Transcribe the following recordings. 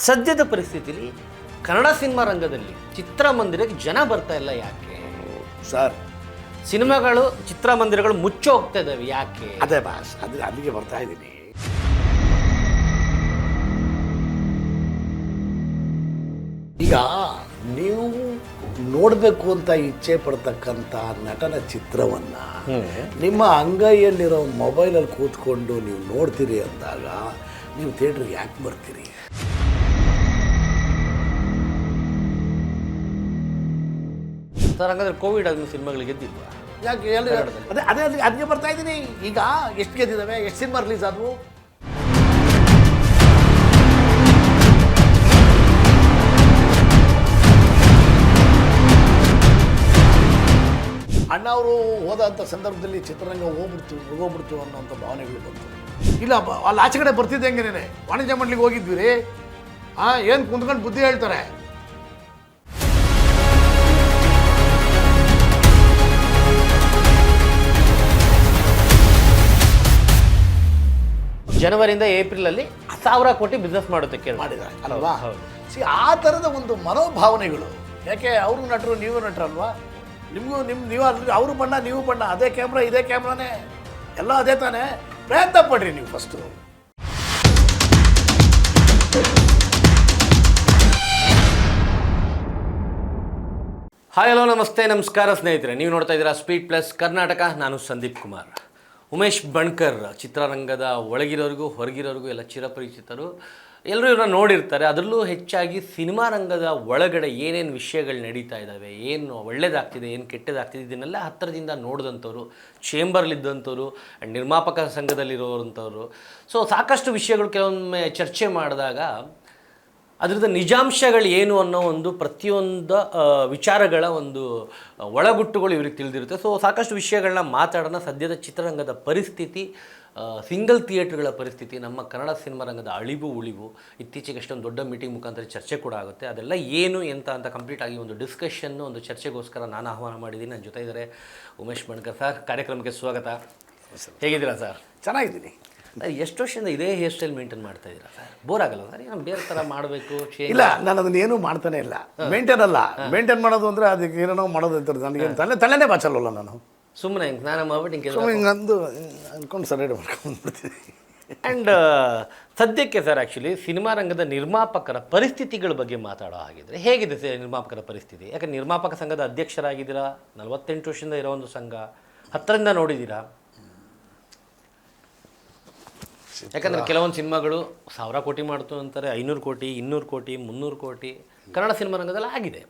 ಸದ್ಯದ ಪರಿಸ್ಥಿತಿಲಿ ಕನ್ನಡ ಸಿನಿಮಾ ರಂಗದಲ್ಲಿ ಚಿತ್ರಮಂದಿರಕ್ಕೆ ಜನ ಬರ್ತಾ ಇಲ್ಲ ಯಾಕೆ ಸರ್? ಸಿನಿಮಾಗಳು ಚಿತ್ರಮಂದಿರಗಳು ಮುಚ್ಚಿ ಹೋಗ್ತಾ ಇದ್ದಾವೆ ಯಾಕೆ? ಅದೇ ಬಾಸ್, ಅಲ್ಲಿಗೆ ಬರ್ತಾ ಇದ್ದೀನಿ. ಈಗ ನೀವು ನೋಡಬೇಕು ಅಂತ ಇಚ್ಛೆ ಪಡ್ತಕ್ಕಂಥ ನಟನ ಚಿತ್ರವನ್ನ ನಿಮ್ಮ ಅಂಗೈಯಲ್ಲಿರೋ ಮೊಬೈಲಲ್ಲಿ ಕೂತ್ಕೊಂಡು ನೀವು ನೋಡ್ತೀರಿ ಅಂದಾಗ ನೀವು ಥಿಯೇಟ್ರಿಗೆ ಯಾಕೆ ಬರ್ತೀರಿ? ಸರ್, ಹಂಗಂದ್ರೆ ಕೋವಿಡ್ ಆದ್ಮೇಲೆ ಸಿನಿಮಾಗಳು ಗೆದ್ದಿಲ್ವಾ? ಯಾಕೆ ಅದಕ್ಕೆ ಬರ್ತಾ ಇದ್ದೀನಿ. ಈಗ ಎಷ್ಟು ಗೆದ್ದಿದ್ದಾವೆ, ಎಷ್ಟು ಸಿನಿಮಾ ರಿಲೀಸ್ ಆದವು? ಅಣ್ಣ ಅವರು ಹೋದಂಥ ಸಂದರ್ಭದಲ್ಲಿ ಚಿತ್ರರಂಗ ಹೋಗ್ಬಿಡ್ತು ಅನ್ನೋಂಥ ಭಾವನೆಗಳು ಬಂತು. ಇಲ್ಲ, ಅಲ್ಲಿ ಆಚೆ ಕಡೆ ಬರ್ತಿದ್ದೆ ಹೆಂಗೇನೆ ವಾಣಿಜ್ಯ ಮಂಡಳಿಗೆ ಹೋಗಿದ್ವಿ ರೀ. ಏನು ಕುಂತ್ಕೊಂಡು ಬುದ್ಧಿ ಹೇಳ್ತಾರೆ. ಜನವರಿಯಿಂದ ಏಪ್ರಿಲಲ್ಲಿ 1000 ಕೋಟಿ ಬಿಸ್ನೆಸ್ ಮಾಡುತ್ತೆ ಮಾಡಿದ್ದಾರೆ ಅಲ್ವಾ? ಆ ಥರದ ಒಂದು ಮನೋಭಾವನೆಗಳು. ಯಾಕೆ ಅವರು ನಟರು, ನೀವು ನಟರಲ್ವಾ? ನೀವು ಅವರು ಬಣ್ಣ, ನೀವು ಬಣ್ಣ, ಅದೇ ಕ್ಯಾಮ್ರಾ ಇದೇ ಕ್ಯಾಮ್ರಾನೇ, ಎಲ್ಲ ಅದೇ ತಾನೇ. ಪ್ರಯತ್ನ ಪಡ್ರಿ ನೀವು ಫಸ್ಟು. ಹಾಯ್, ಹಲೋ, ನಮಸ್ತೆ, ನಮಸ್ಕಾರ ಸ್ನೇಹಿತರೆ. ನೀವು ನೋಡ್ತಾ ಇದ್ದೀರಾ ಸ್ಪೀಡ್ ಪ್ಲಸ್ ಕರ್ನಾಟಕ. ನಾನು ಸಂದೀಪ್ ಕುಮಾರ್. ಉಮೇಶ್ ಬಣ್ಕರ್ ಚಿತ್ರರಂಗದ ಒಳಗಿರೋರಿಗೂ ಹೊರಗಿರೋರಿಗೂ ಎಲ್ಲ ಚಿರಪರಿಚಿತರು. ಎಲ್ಲರೂ ಇವ್ರನ್ನ ನೋಡಿರ್ತಾರೆ. ಅದರಲ್ಲೂ ಹೆಚ್ಚಾಗಿ ಸಿನಿಮಾ ರಂಗದ ಒಳಗಡೆ ಏನೇನು ವಿಷಯಗಳು ನಡೀತಾ ಇದ್ದಾವೆ, ಏನು ಒಳ್ಳೆಯದಾಗ್ತಿದೆ, ಏನು ಕೆಟ್ಟದಾಗ್ತಿದೆ, ಇದನ್ನೆಲ್ಲ ಹತ್ತಿರದಿಂದ ನೋಡಿದಂಥವ್ರು, ಚೇಂಬರ್ಲಿದ್ದಂಥವ್ರು, ನಿರ್ಮಾಪಕ ಸಂಘದಲ್ಲಿರೋವಂಥವ್ರು. ಸೊ ಸಾಕಷ್ಟು ವಿಷಯಗಳು ಕೆಲವೊಮ್ಮೆ ಚರ್ಚೆ ಮಾಡಿದಾಗ ಅದರದ್ದು ನಿಜಾಂಶಗಳು ಏನು ಅನ್ನೋ ಒಂದು ಪ್ರತಿಯೊಂದು ವಿಚಾರಗಳ ಒಂದು ಒಳಗುಟ್ಟುಗಳು ಇವ್ರಿಗೆ ತಿಳಿದಿರುತ್ತೆ. ಸೊ ಸಾಕಷ್ಟು ವಿಷಯಗಳನ್ನ ಮಾತಾಡೋಣ. ಸದ್ಯದ ಚಿತ್ರರಂಗದ ಪರಿಸ್ಥಿತಿ, ಸಿಂಗಲ್ ಥಿಯೇಟ್ರ್ಗಳ ಪರಿಸ್ಥಿತಿ, ನಮ್ಮ ಕನ್ನಡ ಸಿನಿಮಾ ರಂಗದ ಅಳಿವು ಉಳಿವು, ಇತ್ತೀಚೆಗೆ ಅಷ್ಟೊಂದು ದೊಡ್ಡ ಮೀಟಿಂಗ್ ಮುಖಾಂತರ ಚರ್ಚೆ ಕೂಡ ಆಗುತ್ತೆ. ಅದೆಲ್ಲ ಏನು ಅಂತ ಕಂಪ್ಲೀಟ್ ಆಗಿ ಒಂದು ಡಿಸ್ಕಷನ್ನು, ಒಂದು ಚರ್ಚೆಗೋಸ್ಕರ ನಾನು ಆಹ್ವಾನ ಮಾಡಿದ್ದೀನಿ. ನನ್ನ ಜೊತೆ ಇದ್ದಾರೆ ಉಮೇಶ್ ಬಣ್ಕರ್ ಸರ್. ಕಾರ್ಯಕ್ರಮಕ್ಕೆ ಸ್ವಾಗತ. ಹೇಗಿದ್ದೀರಾ ಸರ್? ಚೆನ್ನಾಗಿದ್ದೀನಿ. ಎಷ್ಟು ವರ್ಷದಿಂದ ಇದೇ ಹೇರ್ ಸ್ಟೈಲ್ ಮೇಂಟೈನ್ ಮಾಡ್ತಾ ಇದ್ದೀರಾ ಸರ್? ಬೋರ್ ಆಗಲ್ಲ ಸರ್? ನಾನು ಬೇರೆ ಥರ ಮಾಡಬೇಕು? ಇಲ್ಲ, ನಾನು ಅದನ್ನೇನು ಮಾಡ್ತಾನೆ ಇಲ್ಲ. ಮೇಂಟೈನ್ ಮಾಡೋದು ಅಂದರೆ ಅದಕ್ಕೆ ಏನೇನೋ ಮಾಡೋದು ಇರ್ತದೆ. ನನಗೆ ತಲೆನೇ ಬಾಚಲ್ವಲ್ಲ. ನಾನು ಸುಮ್ಮನೆ ಹಿಂಗೆ ಸ್ನಾನ ಮಾಡ್ಬಿಟ್ಟು ಹಿಂಗಂದು ಅಂದ್ಕೊಂಡು ಸರಿಯಾಗಿ ಮಾಡ್ಕೊಂಡ್ಬಿಡ್ತೀನಿ. ಆ್ಯಂಡ್ ಸದ್ಯಕ್ಕೆ ಸರ್, ಆ್ಯಕ್ಚುಲಿ ಸಿನಿಮಾ ರಂಗದ ನಿರ್ಮಾಪಕರ ಪರಿಸ್ಥಿತಿಗಳ ಬಗ್ಗೆ ಮಾತಾಡೋ ಹಾಗಿದ್ರೆ ಹೇಗಿದೆ ಸರ್ ನಿರ್ಮಾಪಕರ ಪರಿಸ್ಥಿತಿ? ಯಾಕಂದ್ರೆ ನಿರ್ಮಾಪಕ ಸಂಘದ ಅಧ್ಯಕ್ಷರಾಗಿದ್ದೀರಾ, 48 ವರ್ಷದಿಂದ ಇರೋ ಒಂದು ಸಂಘ, ಹತ್ತರಿಂದ ನೋಡಿದ್ದೀರಾ. ಯಾಕಂದರೆ ಕೆಲವೊಂದು ಸಿನಿಮಾಗಳು 1000 ಕೋಟಿ ಮಾಡ್ತು ಅಂತಾರೆ, 500 ಕೋಟಿ, 200 ಕೋಟಿ, 300 ಕೋಟಿ ಕನ್ನಡ ಸಿನಿಮಾ ರಂಗದಲ್ಲಿ ಆಗಿದೆ.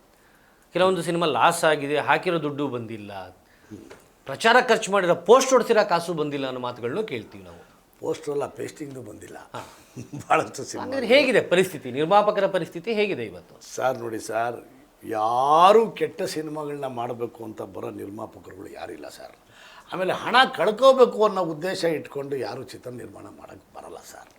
ಕೆಲವೊಂದು ಸಿನಿಮಾ ಲಾಸ್ ಆಗಿದೆ, ಹಾಕಿರೋ ದುಡ್ಡು ಬಂದಿಲ್ಲ, ಪ್ರಚಾರ ಖರ್ಚು ಮಾಡಿರೋ ಪೋಸ್ಟ್ ಹೊಡ್ಸಿರೋ ಕಾಸು ಬಂದಿಲ್ಲ ಅನ್ನೋ ಮಾತುಗಳನ್ನು ಕೇಳ್ತೀವಿ ನಾವು. ಪೋಸ್ಟ್ರಲ್ಲ, ಪೇಸ್ಟಿಂಗ್ದು ಬಂದಿಲ್ಲ ಭಾಳಷ್ಟು ಸಿನಿಮಾ. ಅಂದರೆ ಹೇಗಿದೆ ಪರಿಸ್ಥಿತಿ, ನಿರ್ಮಾಪಕರ ಪರಿಸ್ಥಿತಿ ಹೇಗಿದೆ ಇವತ್ತು? ಸರ್ ನೋಡಿ ಸರ್, ಯಾರೂ ಕೆಟ್ಟ ಸಿನಿಮಾಗಳನ್ನ ಮಾಡಬೇಕು ಅಂತ ಬರೋ ನಿರ್ಮಾಪಕರುಗಳು ಯಾರಿಲ್ಲ ಸರ್. ಆಮೇಲೆ ಹಣ ಕಳ್ಕೋಬೇಕು ಅನ್ನೋ ಉದ್ದೇಶ ಇಟ್ಕೊಂಡು ಯಾರೂ ಚಿತ್ರ ನಿರ್ಮಾಣ ಮಾಡೋಕ್ಕೆ ಬರಲ್ಲ ಸರ್.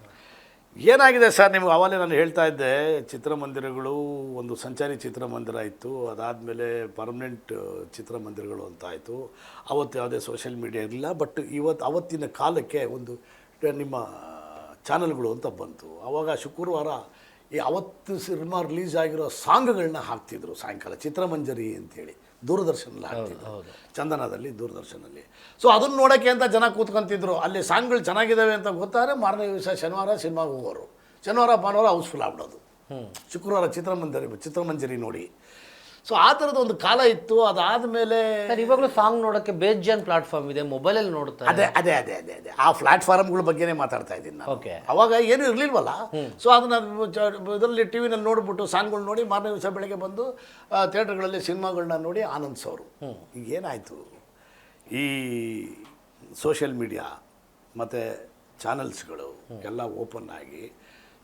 ಏನಾಗಿದೆ ಸರ್, ನಿಮ್ಗೆ ಅವಾಗಲೇ ನಾನು ಹೇಳ್ತಾ ಇದ್ದೆ, ಚಿತ್ರಮಂದಿರಗಳು ಒಂದು ಸಂಚಾರಿ ಚಿತ್ರಮಂದಿರ ಇತ್ತು, ಅದಾದಮೇಲೆ ಪರ್ಮನೆಂಟ್ ಚಿತ್ರಮಂದಿರಗಳು ಅಂತ ಆಯಿತು. ಅವತ್ತು ಯಾವುದೇ ಸೋಷಿಯಲ್ ಮೀಡಿಯಾ ಇರಲಿಲ್ಲ. ಬಟ್ ಅವತ್ತಿನ ಕಾಲಕ್ಕೆ ಒಂದು ನಿಮ್ಮ ಚಾನಲ್ಗಳು ಅಂತ ಬಂತು. ಆವಾಗ ಶುಕ್ರವಾರ ಅವತ್ತು ಸಿನಿಮಾ ರಿಲೀಸ್ ಆಗಿರೋ ಸಾಂಗ್ಗಳನ್ನ ಹಾಕ್ತಿದ್ರು ಸಾಯಂಕಾಲ, ಚಿತ್ರಮಂಜರಿ ಅಂತೇಳಿ ದೂರದರ್ಶನಲ್ಲಿ ಹಾಕ್ತಿದ್ರು, ಚಂದನದಲ್ಲಿ, ದೂರದರ್ಶನಲ್ಲಿ. ಸೊ ಅದನ್ನು ನೋಡೋಕ್ಕೆ ಅಂತ ಜನ ಕೂತ್ಕೊಂತಿದ್ರು. ಅಲ್ಲಿ ಸಾಂಗ್ಗಳು ಚೆನ್ನಾಗಿದ್ದಾವೆ ಅಂತ ಗೊತ್ತಾದ್ರೆ ಮಾರನೇ ದಿವಸ ಶನಿವಾರ ಸಿನಿಮಾಗೆ ಹೋಗೋರು. ಶನಿವಾರ ಭಾನುವಾರ ಹೌಸ್ಫುಲ್ ಆಗ್ಬಿಡೋದು. ಶುಕ್ರವಾರ ಚಿತ್ರಮಂಜರಿ ನೋಡಿ. ಸೊ ಆ ಥರದ ಒಂದು ಕಾಲ ಇತ್ತು. ಅದಾದಮೇಲೆ ಇವಾಗಲೂ ಸಾಂಗ್ ನೋಡೋಕ್ಕೆ ಬೇಜಾನ್ ಪ್ಲಾಟ್ಫಾರ್ಮ್ ಇದೆ, ಮೊಬೈಲಲ್ಲಿ ನೋಡ್ತಾರೆ. ಅದೇ ಆ ಪ್ಲಾಟ್ಫಾರ್ಮ್ಗಳ ಬಗ್ಗೆನೇ ಮಾತಾಡ್ತಾ ಇದ್ದೀನಿ ನಾನು. ಓಕೆ, ಅವಾಗ ಏನೂ ಇರಲಿಲ್ವಲ್ಲ. ಸೊ ಅದನ್ನು ಇದರಲ್ಲಿ ಟಿ ವಿನಲ್ಲಿ ನೋಡಿಬಿಟ್ಟು ಸಾಂಗ್ಗಳು ನೋಡಿ ಮಾರನೇ ದಿವಸ ಬೆಳಗ್ಗೆ ಬಂದು ಥಿಯೇಟ್ರ್ಗಳಲ್ಲಿ ಸಿನಿಮಾಗಳನ್ನ ನೋಡಿ ಆನಂದಿಸೋರು. ಈಗ ಏನಾಯಿತು, ಈ ಸೋಷಿಯಲ್ ಮೀಡಿಯಾ ಮತ್ತು ಚಾನಲ್ಸ್ಗಳು ಎಲ್ಲ ಓಪನ್ ಆಗಿ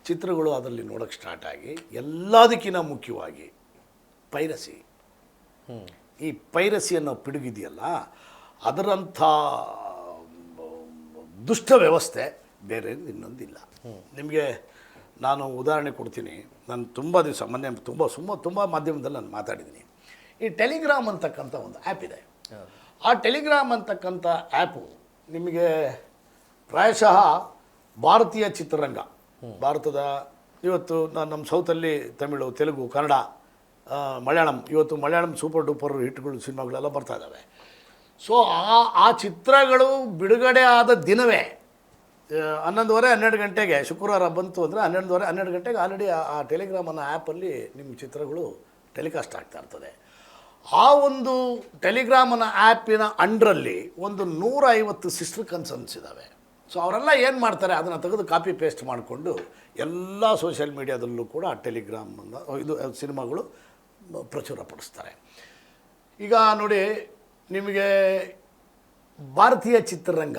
ಚಿತ್ರಗಳು ಅದರಲ್ಲಿ ನೋಡೋಕ್ಕೆ ಸ್ಟಾರ್ಟ್ ಆಗಿ, ಎಲ್ಲದಕ್ಕಿಂತ ಮುಖ್ಯವಾಗಿ ಪೈರಸಿ, ಈ ಪೈರಸಿ ಅನ್ನೋ ಪಿಡುಗಿದೆಯಲ್ಲ, ಅದರಂಥ ದುಷ್ಟ ವ್ಯವಸ್ಥೆ ಬೇರೆ ಇನ್ನೊಂದಿಲ್ಲ. ನಿಮಗೆ ನಾನು ಉದಾಹರಣೆ ಕೊಡ್ತೀನಿ. ನಾನು ತುಂಬ ದಿವಸ ಮೊನ್ನೆ ತುಂಬ ಮಾಧ್ಯಮದಲ್ಲಿ ನಾನು ಮಾತಾಡಿದ್ದೀನಿ. ಈ ಟೆಲಿಗ್ರಾಮ್ ಅಂತಕ್ಕಂಥ ಒಂದು ಆ್ಯಪ್ ಇದೆ. ಆ ಟೆಲಿಗ್ರಾಮ್ ಅಂತಕ್ಕಂಥ ಆ್ಯಪು ನಿಮಗೆ ಪ್ರಾಯಶಃ ಭಾರತೀಯ ಚಿತ್ರರಂಗ, ಭಾರತದ ಇವತ್ತು ನಮ್ಮ ಸೌತಲ್ಲಿ ತಮಿಳು, ತೆಲುಗು, ಕನ್ನಡ, ಮಲಯಾಳಂ, ಇವತ್ತು ಮಲಯಾಳಂ ಸೂಪರ್ ಡೂಪರ್ ಹಿಟ್ಗಳು ಸಿನಿಮಾಗಳೆಲ್ಲ ಬರ್ತಾ ಇದ್ದಾವೆ. ಸೊ ಆ ಚಿತ್ರಗಳು ಬಿಡುಗಡೆ ಆದ ದಿನವೇ 11:30-12 ಗಂಟೆಗೆ, ಶುಕ್ರವಾರ ಬಂತು ಅಂದರೆ 11:30-12 ಗಂಟೆಗೆ ಆಲ್ರೆಡಿ ಆ ಟೆಲಿಗ್ರಾಮ್ ಅನ್ನೋ ಆ್ಯಪಲ್ಲಿ ನಿಮ್ಮ ಚಿತ್ರಗಳು ಟೆಲಿಕಾಸ್ಟ್ ಆಗ್ತಾ ಇರ್ತದೆ. ಆ ಒಂದು ಟೆಲಿಗ್ರಾಮನ ಆ್ಯಪಿನ ಅಂಡ್ರಲ್ಲಿ ಒಂದು 150 ಸಿಸ್ಟರ್ ಕನ್ಸರ್ನ್ಸ್ ಇದ್ದಾವೆ. ಸೊ ಅವರೆಲ್ಲ ಏನು ಮಾಡ್ತಾರೆ, ಅದನ್ನು ತೆಗೆದು ಕಾಪಿ ಪೇಸ್ಟ್ ಮಾಡಿಕೊಂಡು ಎಲ್ಲ ಸೋಷಿಯಲ್ ಮೀಡಿಯಾದಲ್ಲೂ ಕೂಡ ಟೆಲಿಗ್ರಾಮನ್ನು ಇದು ಸಿನಿಮಾಗಳು ಪ್ರಚುರಪಡಿಸ್ತಾರೆ. ಈಗ ನೋಡಿ, ನಿಮಗೆ ಭಾರತೀಯ ಚಿತ್ರರಂಗ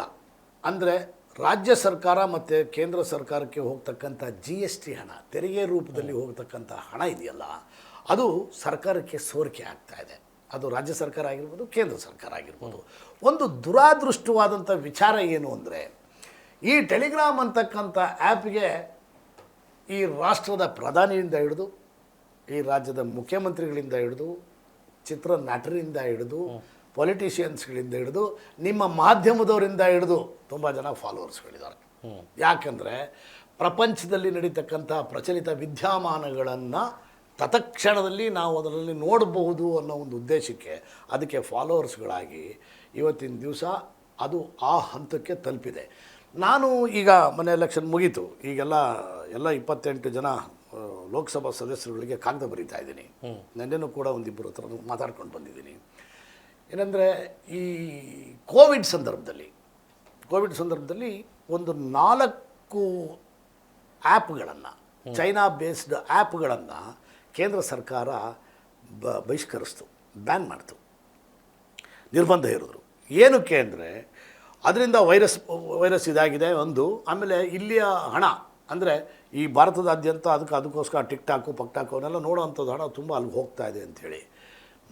ಅಂದರೆ ರಾಜ್ಯ ಸರ್ಕಾರ ಮತ್ತು ಕೇಂದ್ರ ಸರ್ಕಾರಕ್ಕೆ ಹೋಗ್ತಕ್ಕಂಥ GST ಹಣ, ತೆರಿಗೆ ರೂಪದಲ್ಲಿ ಹೋಗ್ತಕ್ಕಂಥ ಹಣ ಇದೆಯಲ್ಲ, ಅದು ಸರ್ಕಾರಕ್ಕೆ ಸೋರಿಕೆ ಆಗ್ತಾ ಇದೆ. ಅದು ರಾಜ್ಯ ಸರ್ಕಾರ ಆಗಿರ್ಬೋದು, ಕೇಂದ್ರ ಸರ್ಕಾರ ಆಗಿರ್ಬೋದು. ಒಂದು ದುರಾದೃಷ್ಟವಾದಂಥ ವಿಚಾರ ಏನು ಅಂದರೆ, ಈ ಟೆಲಿಗ್ರಾಮ್ ಅಂತಕ್ಕಂಥ ಆ್ಯಪ್ಗೆ ಈ ರಾಷ್ಟ್ರದ ಪ್ರಧಾನಿಯಿಂದ ಹಿಡಿದು, ಈ ರಾಜ್ಯದ ಮುಖ್ಯಮಂತ್ರಿಗಳಿಂದ ಹಿಡಿದು, ಚಿತ್ರ ನಟರಿಂದ ಹಿಡಿದು, ಪೊಲಿಟಿಷಿಯನ್ಸ್ಗಳಿಂದ ಹಿಡಿದು, ನಿಮ್ಮ ಮಾಧ್ಯಮದವರಿಂದ ಹಿಡಿದು ತುಂಬ ಜನ ಫಾಲೋವರ್ಸ್ಗಳಿದ್ದಾರೆ. ಯಾಕಂದರೆ ಪ್ರಪಂಚದಲ್ಲಿ ನಡೀತಕ್ಕಂಥ ಪ್ರಚಲಿತ ವಿದ್ಯಮಾನಗಳನ್ನು ತತ್ಕ್ಷಣದಲ್ಲಿ ನಾವು ಅದರಲ್ಲಿ ನೋಡಬಹುದು ಅನ್ನೋ ಒಂದು ಉದ್ದೇಶಕ್ಕೆ ಅದಕ್ಕೆ ಫಾಲೋವರ್ಸ್ಗಳಾಗಿ ಇವತ್ತಿನ ದಿವಸ ಅದು ಆ ಹಂತಕ್ಕೆ ತಲುಪಿದೆ. ನಾನು ಈಗ ಮೊನ್ನೆ ಎಲೆಕ್ಷನ್ ಮುಗೀತು, ಈಗೆಲ್ಲ 28 ಜನ ಲೋಕಸಭಾ ಸದಸ್ಯರುಗಳಿಗೆ ಕಾಗದ ಬರೀತಾ ಇದ್ದೀನಿ. ನೆನ್ನೆನೂ ಕೂಡ ಒಂದಿಬ್ಬರು ಹತ್ರ ಮಾತಾಡ್ಕೊಂಡು ಬಂದಿದ್ದೀನಿ. ಏನಂದರೆ, ಈ ಕೋವಿಡ್ ಸಂದರ್ಭದಲ್ಲಿ ಒಂದು 4 ಆ್ಯಪ್ಗಳನ್ನು, ಚೈನಾ ಬೇಸ್ಡ್ ಆ್ಯಪ್ಗಳನ್ನು ಕೇಂದ್ರ ಸರ್ಕಾರ ಬಹಿಷ್ಕರಿಸ್ತು, ಬ್ಯಾನ್ ಮಾಡ್ತು, ನಿರ್ಬಂಧ ಇರಿದ್ರು. ಏನಕ್ಕೆ ಅಂದರೆ, ಅದರಿಂದ ವೈರಸ್ ಇದಾಗಿದೆ ಒಂದು. ಆಮೇಲೆ ಇಲ್ಲಿಯ ಹಣ ಅಂದರೆ ಈ ಭಾರತದಾದ್ಯಂತ ಅದಕ್ಕೋಸ್ಕರ ಟಿಕ್ಟಾಕು ಪಕ್ಟಾಕು ಅವನ್ನೆಲ್ಲ ನೋಡೋವಂಥದ್ದು ಹಣ ತುಂಬ ಅಲ್ಲಿಗೆ ಹೋಗ್ತಾ ಇದೆ ಅಂಥೇಳಿ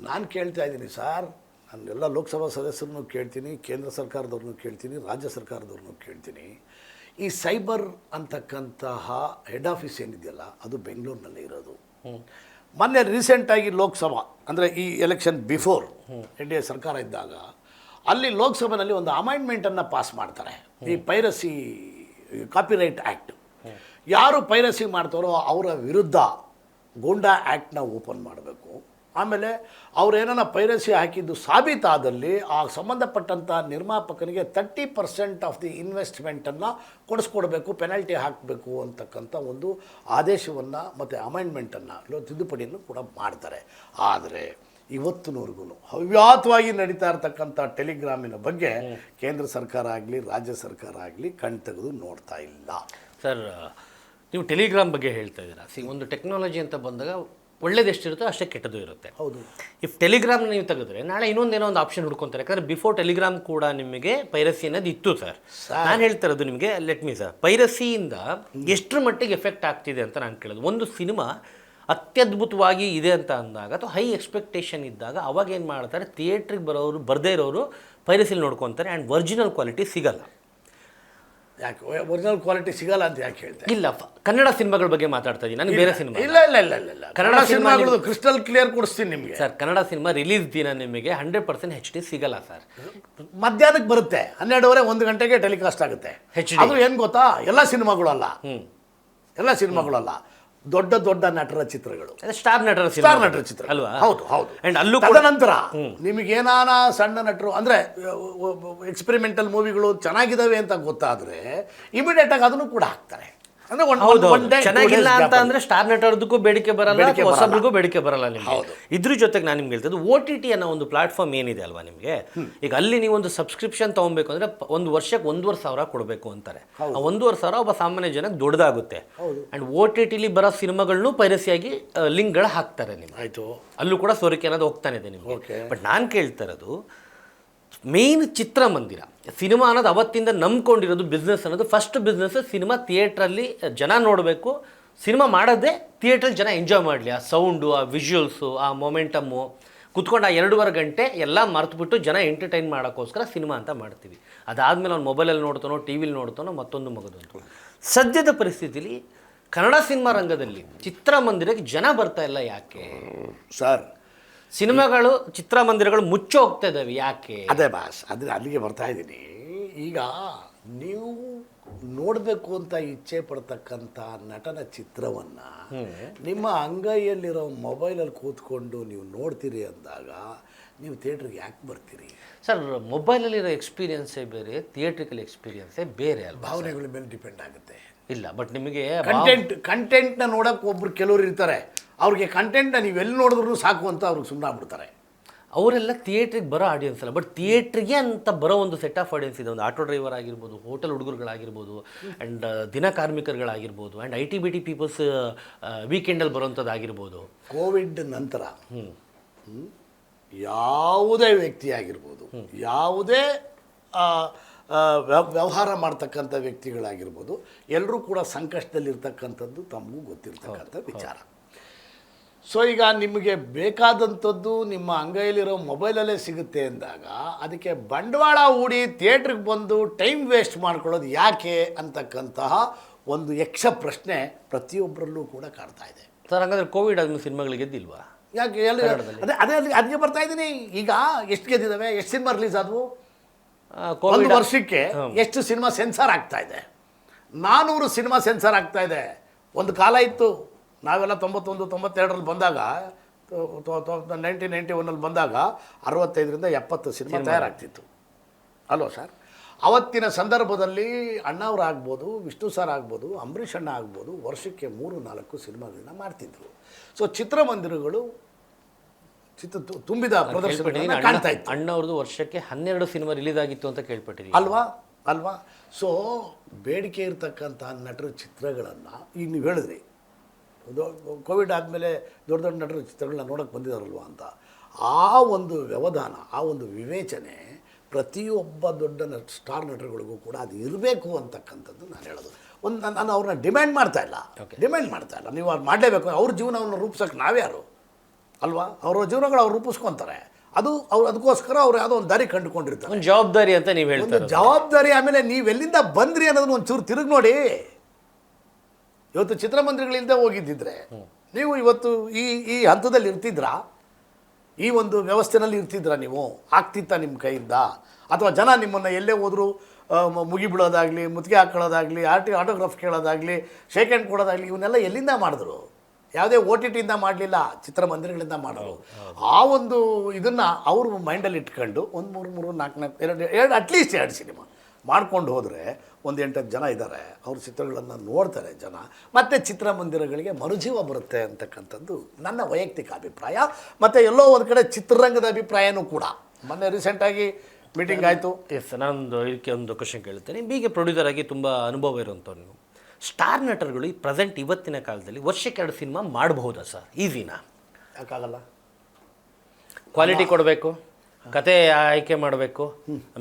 ನಾನು ಕೇಳ್ತಾ ಇದ್ದೀನಿ. ಸರ್, ನಾನೆಲ್ಲ ಲೋಕಸಭಾ ಸದಸ್ಯರನ್ನು ಕೇಳ್ತೀನಿ, ಕೇಂದ್ರ ಸರ್ಕಾರದವ್ರನ್ನೂ ಕೇಳ್ತೀನಿ, ರಾಜ್ಯ ಸರ್ಕಾರದವ್ರನ್ನೂ ಕೇಳ್ತೀನಿ. ಈ ಸೈಬರ್ ಅಂತಕ್ಕಂತಹ ಹೆಡ್ ಆಫೀಸ್ ಏನಿದೆಯಲ್ಲ, ಅದು ಬೆಂಗಳೂರಿನಲ್ಲೇ ಇರೋದು. ಮೊನ್ನೆ ರೀಸೆಂಟಾಗಿ ಲೋಕಸಭಾ ಅಂದರೆ ಈ ಎಲೆಕ್ಷನ್ ಬಿಫೋರ್ NDA ಸರ್ಕಾರ ಇದ್ದಾಗ ಅಲ್ಲಿ ಲೋಕಸಭೆಯಲ್ಲಿ ಒಂದು ಅಮೆಂಡ್ಮೆಂಟನ್ನು ಪಾಸ್ ಮಾಡ್ತಾರೆ, ಈ ಪೈರಸಿ ಕಾಪಿರೈಟ್ ಆ್ಯಕ್ಟ್. ಯಾರು ಪೈರಸಿ ಮಾಡ್ತಾರೋ ಅವರ ವಿರುದ್ಧ ಗೂಂಡಾ ಆ್ಯಕ್ಟ್ನ ಓಪನ್ ಮಾಡಬೇಕು. ಆಮೇಲೆ ಅವರೇನ ಪೈರಸಿ ಹಾಕಿದ್ದು ಸಾಬೀತಾದಲ್ಲಿ ಆ ಸಂಬಂಧಪಟ್ಟಂಥ ನಿರ್ಮಾಪಕನಿಗೆ 30% ಆಫ್ ದಿ ಇನ್ವೆಸ್ಟ್ಮೆಂಟನ್ನು ಕೊಡಿಸ್ಕೊಡ್ಬೇಕು, ಪೆನಾಲ್ಟಿ ಹಾಕಬೇಕು ಅಂತಕ್ಕಂಥ ಒಂದು ಆದೇಶವನ್ನು ಮತ್ತು ಅಮೆಂಡ್ಮೆಂಟನ್ನು, ತಿದ್ದುಪಡಿಯನ್ನು ಕೂಡ ಮಾಡ್ತಾರೆ. ಆದರೆ ಇವತ್ತಿನವರೆಗೂ ಹವ್ಯಾತವಾಗಿ ನಡೀತಾ ಇರತಕ್ಕಂಥ ಟೆಲಿಗ್ರಾಮಿನ ಬಗ್ಗೆ ಕೇಂದ್ರ ಸರ್ಕಾರ ಆಗಲಿ ರಾಜ್ಯ ಸರ್ಕಾರ ಆಗಲಿ ಕಣ್ ತೆಗೆದು ನೋಡ್ತಾ ಇಲ್ಲ. ಸರ್, ನೀವು ಟೆಲಿಗ್ರಾಮ್ ಬಗ್ಗೆ ಹೇಳ್ತಾ ಇದ್ದೀರಾ. ಒಂದು ಟೆಕ್ನಾಲಜಿ ಅಂತ ಬಂದಾಗ ಒಳ್ಳೇದು ಎಷ್ಟಿರುತ್ತೋ ಅಷ್ಟೇ ಕೆಟ್ಟದ್ದು ಇರುತ್ತೆ. ಹೌದು. ಇಫ್ ಟೆಲಿಗ್ರಾಮ್ನ ನೀವು ತೆಗೆದ್ರೆ ನಾಳೆ ಇನ್ನೊಂದೇನೋ ಒಂದು ಆಪ್ಷನ್ ಹುಡ್ಕೊತಾರೆ. ಯಾಕಂದರೆ ಬಿಫೋರ್ ಟೆಲಿಗ್ರಾಮ್ ಕೂಡ ನಿಮಗೆ ಪೈರಸಿ ಅನ್ನೋದು ಇತ್ತು ಸರ್. ನಾನು ಹೇಳ್ತಾ ಇರೋದು ನಿಮಗೆ, ಲೆಟ್ ಮೀ ಸರ್, ಪೈರಸಿಯಿಂದ ಎಷ್ಟರ ಮಟ್ಟಿಗೆ ಎಫೆಕ್ಟ್ ಆಗ್ತಿದೆ ಅಂತ ನಾನು ಕೇಳೋದು. ಒಂದು ಸಿನಿಮಾ ಅತ್ಯದ್ಭುತವಾಗಿ ಇದೆ ಅಂತ ಅಂದಾಗ ಅಥವಾ ಹೈ ಎಕ್ಸ್ಪೆಕ್ಟೇಷನ್ ಇದ್ದಾಗ ಅವಾಗ ಏನು ಮಾಡ್ತಾರೆ, ಥಿಯೇಟ್ರಿಗೆ ಬರದೇ ಇರೋರು ಪೈರಸಿಲಿ ನೋಡ್ಕೊತಾರೆ ಆ್ಯಂಡ್ ಒರಿಜಿನಲ್ ಕ್ವಾಲಿಟಿ ಸಿಗಲ್ಲ. ಯಾಕೆ ಒರಿಜಿನಲ್ ಕ್ವಾಲಿಟಿ ಸಿಗಲ್ಲ ಅಂತ ಯಾಕೆ ಹೇಳ್ತಾರೆ? ಇಲ್ಲ, ಕನ್ನಡ ಸಿನಿಮಾಗಳ ಬಗ್ಗೆ ಮಾತಾಡ್ತಾ ಇದ್ದೀನಿ ನಾನು, ಬೇರೆ ಸಿನಿಮಾ ಇಲ್ಲ. ಕನ್ನಡ ಸಿನಿಮಾಗಳು ಕ್ರಿಸ್ಟಲ್ ಕ್ಲಿಯರ್ ಕೊಡಿಸ್ತೀನಿ ನಿಮಗೆ ಸರ್. ಕನ್ನಡ ಸಿನಿಮಾ ರಿಲೀಸ್ ದಿನ ನಿಮಗೆ 100% HD ಸಿಗಲ್ಲ ಸರ್. ಮಧ್ಯಾಹ್ನಕ್ಕೆ ಬರುತ್ತೆ, 12:30 1 ಗಂಟೆಗೆ ಟೆಲಿಕಾಸ್ಟ್ ಆಗುತ್ತೆ. ಅದು ಏನು ಗೊತ್ತಾ, ಎಲ್ಲ ಸಿನಿಮಾಗಳು ಅಲ್ಲ, ದೊಡ್ಡ ನಟರ ಚಿತ್ರಗಳು, ಸ್ಟಾರ್ ನಟರ ಚಿತ್ರ ಅಲ್ವಾ? ಹೌದು. ಅಂಡ್ ಅಲ್ಲೂ ತದನಂತರ ನಿಮಗೇನಾನ ಸಣ್ಣ ನಟರು ಅಂದರೆ ಎಕ್ಸ್ಪೆರಿಮೆಂಟಲ್ ಮೂವಿಗಳು ಚೆನ್ನಾಗಿದ್ದಾವೆ ಅಂತ ಗೊತ್ತಾದರೆ ಇಮಿಡಿಯೇಟ್ ಆಗಿ ಅದನ್ನು ಕೂಡ ಹಾಕ್ತಾರೆ. ಚೆನ್ನಾಗಿಲ್ಲ ಅಂತ ಅಂದ್ರೆ ಸ್ಟಾರ್ ನಟರ್ದಕ್ಕೂ ಬೇಡಿಕೆ ಬರಲ್ಲ, ಹೊಸಬ್ರಿಗೂ ಬೇಡಿಕೆ ಬರಲ್ಲ ನಿಮಗೆ. ಇದ್ರ ಜೊತೆಗೆ ನಾನು ನಿಮ್ಗೆ ಹೇಳ್ತದ್ದು, OTT ಅನ್ನೋ ಒಂದು ಪ್ಲಾಟ್ಫಾರ್ಮ್ ಏನಿದೆ ಅಲ್ವಾ ನಿಮಗೆ, ಈಗ ಅಲ್ಲಿ ನೀವು ಒಂದು ಸಬ್ಸ್ಕ್ರಿಪ್ಷನ್ ತಗೊಬೇಕು ಅಂದ್ರೆ ಒಂದು ವರ್ಷಕ್ಕೆ 1,500 ಕೊಡಬೇಕು ಅಂತಾರೆ. ಆ 1,500 ಒಬ್ಬ ಸಾಮಾನ್ಯ ಜನಕ್ಕೆ ದೊಡ್ಡದಾಗುತ್ತೆ. ಅಂಡ್ OTTಲಿ ಬರೋ ಸಿನಿಮಾಗಳನ್ನು ಪೈರಸಿಯಾಗಿ ಲಿಂಕ್ಗಳು ಹಾಕ್ತಾರೆ ನಿಮ್ಗೆ. ಆಯ್ತು, ಅಲ್ಲೂ ಕೂಡ ಸೋರಿಕೆ ಅನ್ನೋದು ಹೋಗ್ತಾನೆ ಇದೆ ನಿಮಗೆ. ಬಟ್ ನಾನು ಕೇಳ್ತಾ ಇರೋದು, ಮೇನ್ ಚಿತ್ರಮಂದಿರ ಸಿನಿಮಾ ಅನ್ನೋದು ಅವತ್ತಿಂದ ನಂಬ್ಕೊಂಡಿರೋದು ಬಿಸ್ನೆಸ್ ಅನ್ನೋದು. ಫಸ್ಟ್ ಬಿಸ್ನೆಸ್ ಸಿನಿಮಾ ಥಿಯೇಟ್ರಲ್ಲಿ ಜನ ನೋಡಬೇಕು, ಸಿನಿಮಾ ಮಾಡೋದೇ ಥಿಯೇಟ್ರಲ್ಲಿ ಜನ ಎಂಜಾಯ್ ಮಾಡಲಿ. ಆ ಸೌಂಡು, ಆ ವಿಜುವಲ್ಸು, ಆ ಮೊಮೆಂಟಮ್ಮು, ಕುತ್ಕೊಂಡು ಆ 2.5 ಗಂಟೆ ಎಲ್ಲ ಮರೆತುಬಿಟ್ಟು ಜನ ಎಂಟರ್ಟೈನ್ ಮಾಡೋಕ್ಕೋಸ್ಕರ ಸಿನಿಮಾ ಅಂತ ಮಾಡ್ತೀವಿ. ಅದಾದಮೇಲೆ ಅವ್ನು ಮೊಬೈಲಲ್ಲಿ ನೋಡ್ತಾನೋ, ಟಿ ವಿಲಿ ನೋಡ್ತಾನೋ, ಮತ್ತೊಂದು ಮಗದೊಂದು. ಸದ್ಯದ ಪರಿಸ್ಥಿತಿಲಿ ಕನ್ನಡ ಸಿನಿಮಾ ರಂಗದಲ್ಲಿ ಚಿತ್ರಮಂದಿರಕ್ಕೆ ಜನ ಬರ್ತಾ ಇಲ್ಲ. ಯಾಕೆ ಸರ್? ಸಿನಿಮಾಗಳು, ಚಿತ್ರಮಂದಿರಗಳು ಮುಚ್ಚಿ ಹೋಗ್ತಾ ಇದ್ದಾವೆ, ಯಾಕೆ? ಅದೇ ಬಾಸ್, ಅಲ್ಲಿಗೆ ಬರ್ತಾ ಇದ್ದೀನಿ. ಈಗ ನೀವು ನೋಡಬೇಕು ಅಂತ ಇಚ್ಛೆ ಪಡ್ತಕ್ಕಂಥ ನಟನ ಚಿತ್ರವನ್ನು ನಿಮ್ಮ ಅಂಗೈಯಲ್ಲಿರೋ ಮೊಬೈಲಲ್ಲಿ ಕೂತ್ಕೊಂಡು ನೀವು ನೋಡ್ತೀರಿ ಅಂದಾಗ ನೀವು ಥಿಯೇಟ್ರಿಗೆ ಯಾಕೆ ಬರ್ತೀರಿ? ಸರ್, ಮೊಬೈಲಲ್ಲಿರೋ ಎಕ್ಸ್ಪೀರಿಯನ್ಸೇ ಬೇರೆ, ಥಿಯೇಟ್ರಿಕಲ್ ಎಕ್ಸ್ಪೀರಿಯನ್ಸೇ ಬೇರೆ ಅಲ್ವಾ? ಭಾವನೆಗಳ ಮೇಲೆ ಡಿಪೆಂಡ್ ಆಗುತ್ತೆ. ಇಲ್ಲ, ಬಟ್ ನಿಮಗೆ ಕಂಟೆಂಟ್ನ ನೋಡೋಕೆ ಒಬ್ರು ಕೆಲವರು ಇರ್ತಾರೆ, ಅವ್ರಿಗೆ ಕಂಟೆಂಟ್ನ ನೀವು ಎಲ್ಲಿ ನೋಡಿದ್ರು ಸಾಕು ಅಂತ ಅವ್ರಿಗೆ ಸುಮ್ಮನೆ ಆಗ್ಬಿಡ್ತಾರೆ. ಅವರೆಲ್ಲ ಥಿಯೇಟ್ರಿಗೆ ಬರೋ ಆಡಿಯನ್ಸ್ ಅಲ್ಲ, ಬಟ್ ಥಿಯೇಟ್ರಿಗೆ ಅಂತ ಬರೋ ಒಂದು ಸೆಟ್ ಆಫ್ ಆಡಿಯನ್ಸ್ ಇದೆ. ಒಂದು ಆಟೋ ಡ್ರೈವರ್ ಆಗಿರ್ಬೋದು, ಹೋಟೆಲ್ ಹುಡುಗರುಗಳಾಗಿರ್ಬೋದು, ಆ್ಯಂಡ್ ದಿನ ಕಾರ್ಮಿಕರುಗಳಾಗಿರ್ಬೋದು, ಆ್ಯಂಡ್ IT-BT ಪೀಪಲ್ಸ್ ವೀಕೆಂಡಲ್ಲಿ ಬರೋಂಥದ್ದಾಗಿರ್ಬೋದು. ಕೋವಿಡ್ ನಂತರ ಯಾವುದೇ ವ್ಯಕ್ತಿ ಆಗಿರ್ಬೋದು, ಯಾವುದೇ ವ್ಯವಹಾರ ಮಾಡ್ತಕ್ಕಂಥ ವ್ಯಕ್ತಿಗಳಾಗಿರ್ಬೋದು, ಎಲ್ಲರೂ ಕೂಡ ಸಂಕಷ್ಟದಲ್ಲಿರ್ತಕ್ಕಂಥದ್ದು ತಮಗೂ ಗೊತ್ತಿರ್ತಕ್ಕಂಥ ವಿಚಾರ. ಸೊ ಈಗ ನಿಮಗೆ ಬೇಕಾದಂಥದ್ದು ನಿಮ್ಮ ಅಂಗೈಯಲ್ಲಿರೋ ಮೊಬೈಲಲ್ಲೇ ಸಿಗುತ್ತೆ ಅಂದಾಗ ಅದಕ್ಕೆ ಬಂಡವಾಳ ಹೂಡಿ ಥಿಯೇಟ್ರಿಗೆ ಬಂದು ಟೈಮ್ ವೇಸ್ಟ್ ಮಾಡ್ಕೊಳ್ಳೋದು ಯಾಕೆ ಅಂತಕ್ಕಂತಹ ಒಂದು ಯಕ್ಷ ಪ್ರಶ್ನೆ ಪ್ರತಿಯೊಬ್ಬರಲ್ಲೂ ಕೂಡ ಕಾಡ್ತಾ ಇದೆ. ಸರ್, ಹಾಗಾದ್ರೆ ಕೋವಿಡ್ ಆದ್ಮೇಲೆ ಸಿನಿಮಾಗಳಿಗೆ ಗೆದ್ದಿಲ್ವಾ? ಯಾಕೆ ಅದಕ್ಕೆ ಬರ್ತಾ ಇದ್ದೀನಿ. ಈಗ ಎಷ್ಟು ಗೆದ್ದಿದ್ದಾವೆ, ಎಷ್ಟು ಸಿನಿಮಾ ರಿಲೀಸ್ ಆದವು? ಒಂದು ವರ್ಷಕ್ಕೆ ಎಷ್ಟು ಸಿನಿಮಾ ಸೆನ್ಸಾರ್ ಆಗ್ತಾ ಇದೆ? 400 ಸಿನಿಮಾ ಸೆನ್ಸಾರ್ ಆಗ್ತಾ ಇದೆ. ಒಂದು ಕಾಲ ಇತ್ತು, ನಾವೆಲ್ಲ 91-92ರಲ್ಲಿ ಬಂದಾಗ, 1991ರಲ್ಲಿ ಬಂದಾಗ 65ರಿಂದ 70 ಸಿನಿಮಾ ತಯಾರಾಗ್ತಿತ್ತು ಅಲ್ವಾ ಸರ್? ಅವತ್ತಿನ ಸಂದರ್ಭದಲ್ಲಿ ಅಣ್ಣವ್ರು ಆಗ್ಬೋದು, ವಿಷ್ಣು ಸರ್ ಆಗ್ಬೋದು, ಅಂಬರೀಷ್ ಅಣ್ಣ ಆಗ್ಬೋದು, ವರ್ಷಕ್ಕೆ 3-4 ಸಿನಿಮಾಗಳನ್ನ ಮಾಡ್ತಿದ್ರು. ಸೊ ಚಿತ್ರಮಂದಿರಗಳು ತುಂಬಿದ ಪ್ರದರ್ಶನ ಕಾಣ್ತಾ ಇತ್ತು. ಅಣ್ಣವ್ರದ್ದು ವರ್ಷಕ್ಕೆ 12 ಸಿನಿಮಾ ರಿಲೀಸ್ ಆಗಿತ್ತು ಅಂತ ಕೇಳ್ಪಟ್ಟಿರಿ ಅಲ್ವಾ? ಸೊ ಬೇಡಿಕೆ ಇರ್ತಕ್ಕಂಥ ನಟರ ಚಿತ್ರಗಳನ್ನು ಈಗ ನೀವು ಹೇಳಿದ್ರಿ, ಕೋವಿಡ್ ಆದಮೇಲೆ ದೊಡ್ಡ ದೊಡ್ಡ ನಟರ ಚಿತ್ರಗಳನ್ನ ನೋಡೋಕ್ಕೆ ಬಂದಿದ್ದಾರಲ್ವ ಅಂತ. ಆ ಒಂದು ವ್ಯವಧಾನ, ಆ ಒಂದು ವಿವೇಚನೆ ಪ್ರತಿಯೊಬ್ಬ ದೊಡ್ಡ ಸ್ಟಾರ್ ನಟರುಗಳಿಗೂ ಕೂಡ ಅದು ಇರಬೇಕು ಅಂತಕ್ಕಂಥದ್ದು ನಾನು ಹೇಳೋದು. ನಾನು ಅವ್ರನ್ನ ಡಿಮ್ಯಾಂಡ್ ಮಾಡ್ತಾ ಇಲ್ಲ. ನೀವು ಅದು ಮಾಡಲೇಬೇಕು. ಅವ್ರ ಜೀವನವನ್ನು ರೂಪಿಸೋಕೆ ನಾವ್ಯಾರು ಅಲ್ವಾ? ಅವರ ಜೀವನಗಳು ಅವ್ರು ರೂಪಿಸ್ಕೊತಾರೆ. ಅದಕ್ಕೋಸ್ಕರ ಅವ್ರು ಯಾವುದೋ ಒಂದು ದಾರಿ ಕಂಡುಕೊಂಡಿರ್ತಾರೆ. ಒಂದು ಜವಾಬ್ದಾರಿ ಅಂತ ನೀವು ಹೇಳ್ತಾರೆ. ಜವಾಬ್ದಾರಿ. ಆಮೇಲೆ ನೀವೆಲ್ಲಿಂದ ಬಂದ್ರಿ ಅನ್ನೋದನ್ನ ಒಂಚೂರು ತಿರುಗಿ ನೋಡಿ. ಇವತ್ತು ಚಿತ್ರಮಂದಿರಗಳಿಂದ ಹೋಗಿದ್ದಿದ್ರೆ ನೀವು ಇವತ್ತು ಈ ಹಂತದಲ್ಲಿ ಇರ್ತಿದ್ರಾ? ಈ ಒಂದು ವ್ಯವಸ್ಥೆನಲ್ಲಿ ಇರ್ತಿದ್ರಾ? ನೀವು ಆಗ್ತಿತ್ತ ನಿಮ್ಮ ಕೈಯಿಂದ? ಅಥವಾ ಜನ ನಿಮ್ಮನ್ನು ಎಲ್ಲೇ ಹೋದರೂ ಮುಗಿಬಿಡೋದಾಗಲಿ, ಮುತ್ತಿಗೆ ಹಾಕೊಳ್ಳೋದಾಗಲಿ, ಆಟೋಗ್ರಾಫ್ ಕೇಳೋದಾಗಲಿ, ಶೇಕ್ ಹ್ಯಾಂಡ್ ಕೊಡೋದಾಗಲಿ, ಇವನ್ನೆಲ್ಲ ಎಲ್ಲಿಂದ ಮಾಡಿದ್ರು? ಯಾವುದೇ OTTಯಿಂದ ಮಾಡಲಿಲ್ಲ, ಚಿತ್ರಮಂದಿರಗಳಿಂದ ಮಾಡಿದ್ರು. ಆ ಒಂದು ಇದನ್ನು ಅವರು ಮೈಂಡಲ್ಲಿ ಇಟ್ಕೊಂಡು ಒಂದು 3-4 ಎರಡು ಅಟ್ಲೀಸ್ಟ್ 2 ಸಿನಿಮಾ ಮಾಡ್ಕೊಂಡು ಹೋದರೆ ಒಂದು 8-10 ಜನ ಇದ್ದಾರೆ. ಅವ್ರ ಚಿತ್ರಗಳನ್ನು ನೋಡ್ತಾರೆ ಜನ, ಮತ್ತು ಚಿತ್ರಮಂದಿರಗಳಿಗೆ ಮರುಜೀವ ಬರುತ್ತೆ ಅಂತಕ್ಕಂಥದ್ದು ನನ್ನ ವೈಯಕ್ತಿಕ ಅಭಿಪ್ರಾಯ. ಮತ್ತು ಎಲ್ಲೋ ಒಂದು ಕಡೆ ಚಿತ್ರರಂಗದ ಅಭಿಪ್ರಾಯನೂ ಕೂಡ. ಮೊನ್ನೆ ರೀಸೆಂಟಾಗಿ ಮೀಟಿಂಗ್ ಆಯಿತು. ಎಸ್, ನಾನೊಂದು ಇದಕ್ಕೆ ಒಂದು ಕ್ವಶನ್ ಕೇಳ್ತೇನೆ. ಹೀಗೆ ಪ್ರೊಡ್ಯೂಸರ್ ಆಗಿ ತುಂಬ ಅನುಭವ ಇರೋಂಥವ್ರು ನೀವು. ಸ್ಟಾರ್ ನಟರುಗಳು ಈ ಪ್ರೆಸೆಂಟ್ ಇವತ್ತಿನ ಕಾಲದಲ್ಲಿ ವರ್ಷಕ್ಕೆ 2 ಸಿನಿಮಾ ಮಾಡಬಹುದಾ ಸರ್? ಈಸಿನಾ? ಯಾಕಾಗಲ್ಲ? ಕ್ವಾಲಿಟಿ ಕೊಡಬೇಕು, ಕತೆ ಆಯ್ಕೆ ಮಾಡಬೇಕು,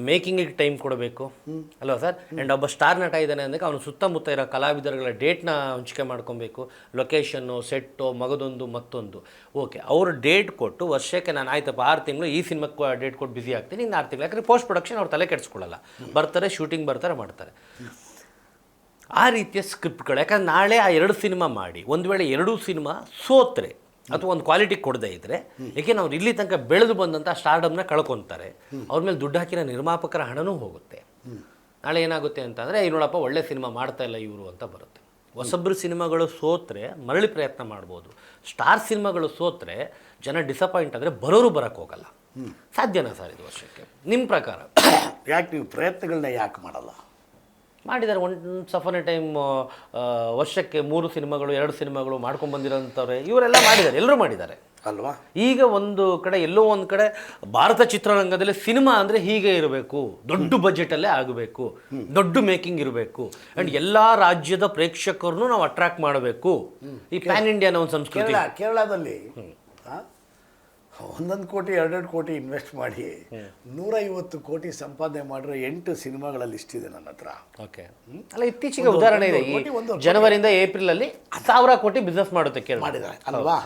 ಮೇಕಿಂಗಿಗೆ ಟೈಮ್ ಕೊಡಬೇಕು ಅಲ್ವಾ ಸರ್? ಆ್ಯಂಡ್ ಒಬ್ಬ ಸ್ಟಾರ್ ನಟ ಇದ್ದಾನೆ ಅಂದಾಗ ಅವನು ಸುತ್ತಮುತ್ತ ಇರೋ ಕಲಾವಿದರುಗಳ ಡೇಟ್ನ ಹಂಚಿಕೆ ಮಾಡ್ಕೊಬೇಕು. ಲೊಕೇಶನ್ನು, ಸೆಟ್ಟು, ಮಗದೊಂದು ಮತ್ತೊಂದು. ಓಕೆ, ಅವರು ಡೇಟ್ ಕೊಟ್ಟು ವರ್ಷಕ್ಕೆ ನಾನು ಆಯ್ತಪ್ಪ 6 ತಿಂಗಳು ಈ ಸಿನಿಮಾಕ್ಕೆ ಡೇಟ್ ಕೊಟ್ಟು ಬಿಸಿ ಆಗ್ತೀನಿ, ಇನ್ನು 6 ತಿಂಗಳು. ಯಾಕಂದರೆ ಪೋಸ್ಟ್ ಪ್ರೊಡಕ್ಷನ್ ಅವ್ರು ತಲೆ ಕೆಡಿಸ್ಕೊಳ್ಳಲ್ಲ, ಬರ್ತಾರೆ, ಶೂಟಿಂಗ್ ಬರ್ತಾರೆ, ಮಾಡ್ತಾರೆ. ಆ ರೀತಿಯ ಸ್ಕ್ರಿಪ್ಟ್ಗಳು. ಯಾಕಂದ್ರೆ ನಾಳೆ ಆ 2 ಸಿನಿಮಾ ಮಾಡಿ ಒಂದು ವೇಳೆ 2 ಸಿನಿಮಾ ಸೋತ್ರೆ ಅಥವಾ ಒಂದು ಕ್ವಾಲಿಟಿ ಕೊಡದೇ ಇದ್ದರೆ, ಏಕೆಂದ್ರೆ ಅವ್ರು ಇಲ್ಲಿ ತನಕ ಬೆಳೆದು ಬಂದಂಥ ಸ್ಟಾರ್ಡಮ್ನ ಕಳ್ಕೊತಾರೆ. ಅವ್ರ ಮೇಲೆ ದುಡ್ಡು ಹಾಕಿರೋ ನಿರ್ಮಾಪಕರ ಹಣನೂ ಹೋಗುತ್ತೆ. ನಾಳೆ ಏನಾಗುತ್ತೆ ಅಂತಂದರೆ, ನೋಡಪ್ಪ ಒಳ್ಳೆ ಸಿನಿಮಾ ಮಾಡ್ತಾ ಇಲ್ಲ ಇವರು ಅಂತ ಬರುತ್ತೆ. ಹೊಸಬ್ರು ಸಿನಿಮಾಗಳು ಸೋತ್ರೆ ಮರಳಿ ಪ್ರಯತ್ನ ಮಾಡ್ಬೋದು. ಸ್ಟಾರ್ ಸಿನಿಮಾಗಳು ಸೋತ್ರೆ ಜನ ಡಿಸಪಾಯಿಂಟ್ ಆದರೆ ಬರೋರು ಬರೋಕ್ಕೆ ಹೋಗಲ್ಲ. ಸಾಧ್ಯನಾ ಸರ್ ಇದು ವರ್ಷಕ್ಕೆ ನಿಮ್ಮ ಪ್ರಕಾರ? ಯಾಕೆ ನೀವು ಪ್ರಯತ್ನಗಳನ್ನ ಯಾಕೆ ಮಾಡಲ್ಲ? ಮಾಡಿದ್ದಾರೆ. ಒನ್ಸ್ ಅಪಾನ್ ಎ ಟೈಮ್ ವರ್ಷಕ್ಕೆ 3 ಸಿನಿಮಾಗಳು 2 ಸಿನಿಮಾಗಳು ಮಾಡ್ಕೊಂಡು ಬಂದಿರೋಂಥವ್ರೆ ಇವರೆಲ್ಲ ಮಾಡಿದ್ದಾರೆ, ಎಲ್ಲರೂ ಮಾಡಿದ್ದಾರೆ ಅಲ್ವಾ? ಈಗ ಒಂದು ಕಡೆ ಎಲ್ಲೋ ಒಂದು ಕಡೆ ಭಾರತ ಚಿತ್ರರಂಗದಲ್ಲಿ ಸಿನಿಮಾ ಅಂದರೆ ಹೀಗೆ ಇರಬೇಕು, ದೊಡ್ಡ ಬಜೆಟಲ್ಲೇ ಆಗಬೇಕು, ದೊಡ್ಡ ಮೇಕಿಂಗ್ ಇರಬೇಕು, ಆ್ಯಂಡ್ ಎಲ್ಲ ರಾಜ್ಯದ ಪ್ರೇಕ್ಷಕರನ್ನು ನಾವು ಅಟ್ರಾಕ್ಟ್ ಮಾಡಬೇಕು. ಈ ಪ್ಯಾನ್ ಇಂಡಿಯಾನ ಒಂದು ಸಂಸ್ಕೃತಿ. ಕೇರಳದಲ್ಲಿ 1 ಕೋಟಿ 2 ಕೋಟಿ ಇನ್ವೆಸ್ಟ್ ಮಾಡಿ 150 ಕೋಟಿ ಸಂಪಾದನೆ ಮಾಡಿರೋ 8 ಸಿನಿಮಾಗಳ ಲಿಸ್ಟ್ ಇದೆ ನನ್ನ ಹತ್ರ. ಓಕೆ, ಅಲ್ಲ ಇತ್ತೀಚೆಗೆ ಉದಾಹರಣೆ ಇದೆ. ಜನವರಿಯಿಂದ ಏಪ್ರಿಲಲ್ಲಿ 1000 ಕೋಟಿ ಬಿಸ್ನೆಸ್ ಮಾಡುತ್ತೆ ಕೇರಳ ಮಾಡಿದ್ದಾರೆ ಅಲ್ವಾ?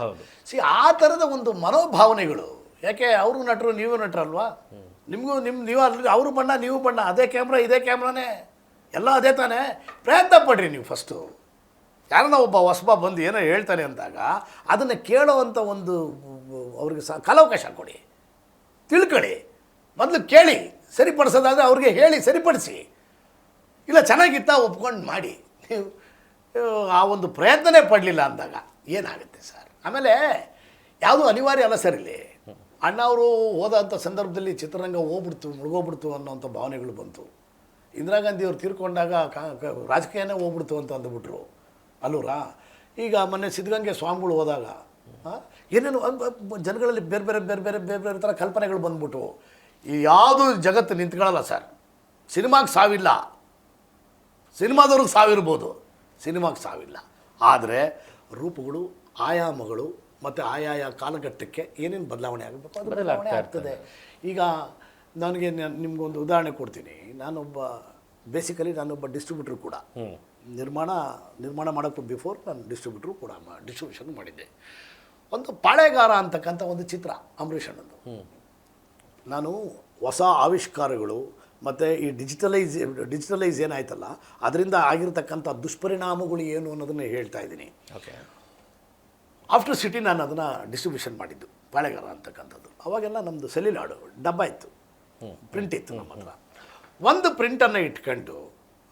ಆ ಥರದ ಒಂದು ಮನೋಭಾವನೆಗಳು. ಯಾಕೆ ಅವರು ನಟರು, ನೀವು ನಟರಲ್ವಾ? ನೀವು ಅವರು ಬಣ್ಣ, ನೀವು ಬಣ್ಣ, ಅದೇ ಕ್ಯಾಮ್ರಾ ಇದೇ ಕ್ಯಾಮ್ರಾನೇ, ಎಲ್ಲ ಅದೇ ತಾನೇ. ಪ್ರಯತ್ನ ಪಡ್ರಿ ನೀವು. ಫಸ್ಟು ಯಾರನ್ನ ಒಬ್ಬ ಹೊಸಬ ಬಂದು ಏನೋ ಹೇಳ್ತಾನೆ ಅಂದಾಗ ಅದನ್ನು ಕೇಳೋವಂಥ ಒಂದು ಅವ್ರಿಗೆ ಕಾಲಾವಕಾಶ ಕೊಡಿ, ತಿಳ್ಕೊಳ್ಳಿ. ಮೊದಲು ಕೇಳಿ, ಸರಿಪಡಿಸೋದಾದರೆ ಅವ್ರಿಗೆ ಹೇಳಿ ಸರಿಪಡಿಸಿ. ಇಲ್ಲ ಚೆನ್ನಾಗಿತ್ತಾ ಒಪ್ಕೊಂಡು ಮಾಡಿ, ನೀವು ಆ ಒಂದು ಪ್ರಯತ್ನನೇ ಪಡಲಿಲ್ಲ ಅಂದಾಗ ಏನಾಗುತ್ತೆ ಸರ್? ಆಮೇಲೆ ಯಾವುದೂ ಅನಿವಾರ್ಯ ಅಲ್ಲ ಸರ್. ಇಲ್ಲಿ ಅಣ್ಣವರು ಹೋದಂಥ ಸಂದರ್ಭದಲ್ಲಿ ಚಿತ್ರರಂಗ ಹೋಗ್ಬಿಡ್ತು, ಮುಳುಗೋಗ್ಬಿಡ್ತು ಅನ್ನೋಂಥ ಭಾವನೆಗಳು ಬಂತು. ಇಂದಿರಾ ಗಾಂಧಿಯವರು ತೀರ್ಕೊಂಡಾಗ ರಾಜಕೀಯನೇ ಹೋಗ್ಬಿಡ್ತು ಅಂತ ಅಂದ್ಬಿಟ್ರು ಅಲ್ಲೂರಾ. ಈಗ ಮೊನ್ನೆ ಸಿದ್ಧಗಂಗೆ ಸ್ವಾಮಿಗಳು ಹೋದಾಗ ಏನೇನು ಜನಗಳಲ್ಲಿ ಬೇರೆ ಬೇರೆ ಬೇರೆ ಬೇರೆ ಬೇರೆ ಬೇರೆ ಥರ ಕಲ್ಪನೆಗಳು ಬಂದ್ಬಿಟ್ಟು ಈ ಯಾವುದು ಜಗತ್ತು ನಿಂತ್ಕೊಳ್ಳಲ್ಲ ಸರ್. ಸಿನಿಮಾಗೆ ಸಾವಿಲ್ಲ, ಸಿನಿಮಾದವ್ರಿಗೆ ಸಾವಿರ್ಬೋದು, ಸಿನಿಮಾಗೆ ಸಾವಿಲ್ಲ. ಆದರೆ ರೂಪಗಳು, ಆಯಾಮಗಳು ಮತ್ತು ಆಯಾಯ ಕಾಲಘಟ್ಟಕ್ಕೆ ಏನೇನು ಬದಲಾವಣೆ ಆಗಬೇಕು ಅದು ಬದಲಾವಣೆ ಆಗ್ತದೆ. ಈಗ ನನಗೆ ನಿಮಗೊಂದು ಉದಾಹರಣೆ ಕೊಡ್ತೀನಿ. ಬೇಸಿಕಲಿ ನಾನೊಬ್ಬ ಡಿಸ್ಟ್ರಿಬ್ಯೂಟ್ರು ಕೂಡ. ನಿರ್ಮಾಣ ಮಾಡೋಕ್ಕೂ ಬಿಫೋರ್ ನಾನು ಡಿಸ್ಟ್ರಿಬ್ಯೂಟ್ರು ಕೂಡ ಡಿಸ್ಟ್ರಿಬ್ಯೂಷನ್ ಮಾಡಿದ್ದೆ. ಒಂದು ಪಾಳೆಗಾರ ಅಂತಕ್ಕಂಥ ಒಂದು ಚಿತ್ರ ಅಂಬರೀಷ್ ಅಣ್ಣಂದು. ನಾನು ಹೊಸ ಆವಿಷ್ಕಾರಗಳು ಮತ್ತು ಈ ಡಿಜಿಟಲೈಸ್ ಏನಾಯ್ತಲ್ಲ ಅದರಿಂದ ಆಗಿರ್ತಕ್ಕಂಥ ದುಷ್ಪರಿಣಾಮಗಳು ಏನು ಅನ್ನೋದನ್ನೇ ಹೇಳ್ತಾ ಇದ್ದೀನಿ. ಓಕೆ. ಆಫ್ಟರ್ ಸಿಟಿ ನಾನು ಅದನ್ನು ಡಿಸ್ಟ್ರಿಬ್ಯೂಷನ್ ಮಾಡಿದ್ದು ಪಾಳೆಗಾರ ಅಂತಕ್ಕಂಥದ್ದು. ಅವಾಗೆಲ್ಲ ನಮ್ಮದು ಸೆಲ್ಯುಲಾರ್ಡ್ ಡಬ್ಬ ಇತ್ತು, ಪ್ರಿಂಟ್ ಇತ್ತು ನಮ್ಮ ಹತ್ರ. ಒಂದು ಪ್ರಿಂಟನ್ನು ಇಟ್ಕೊಂಡು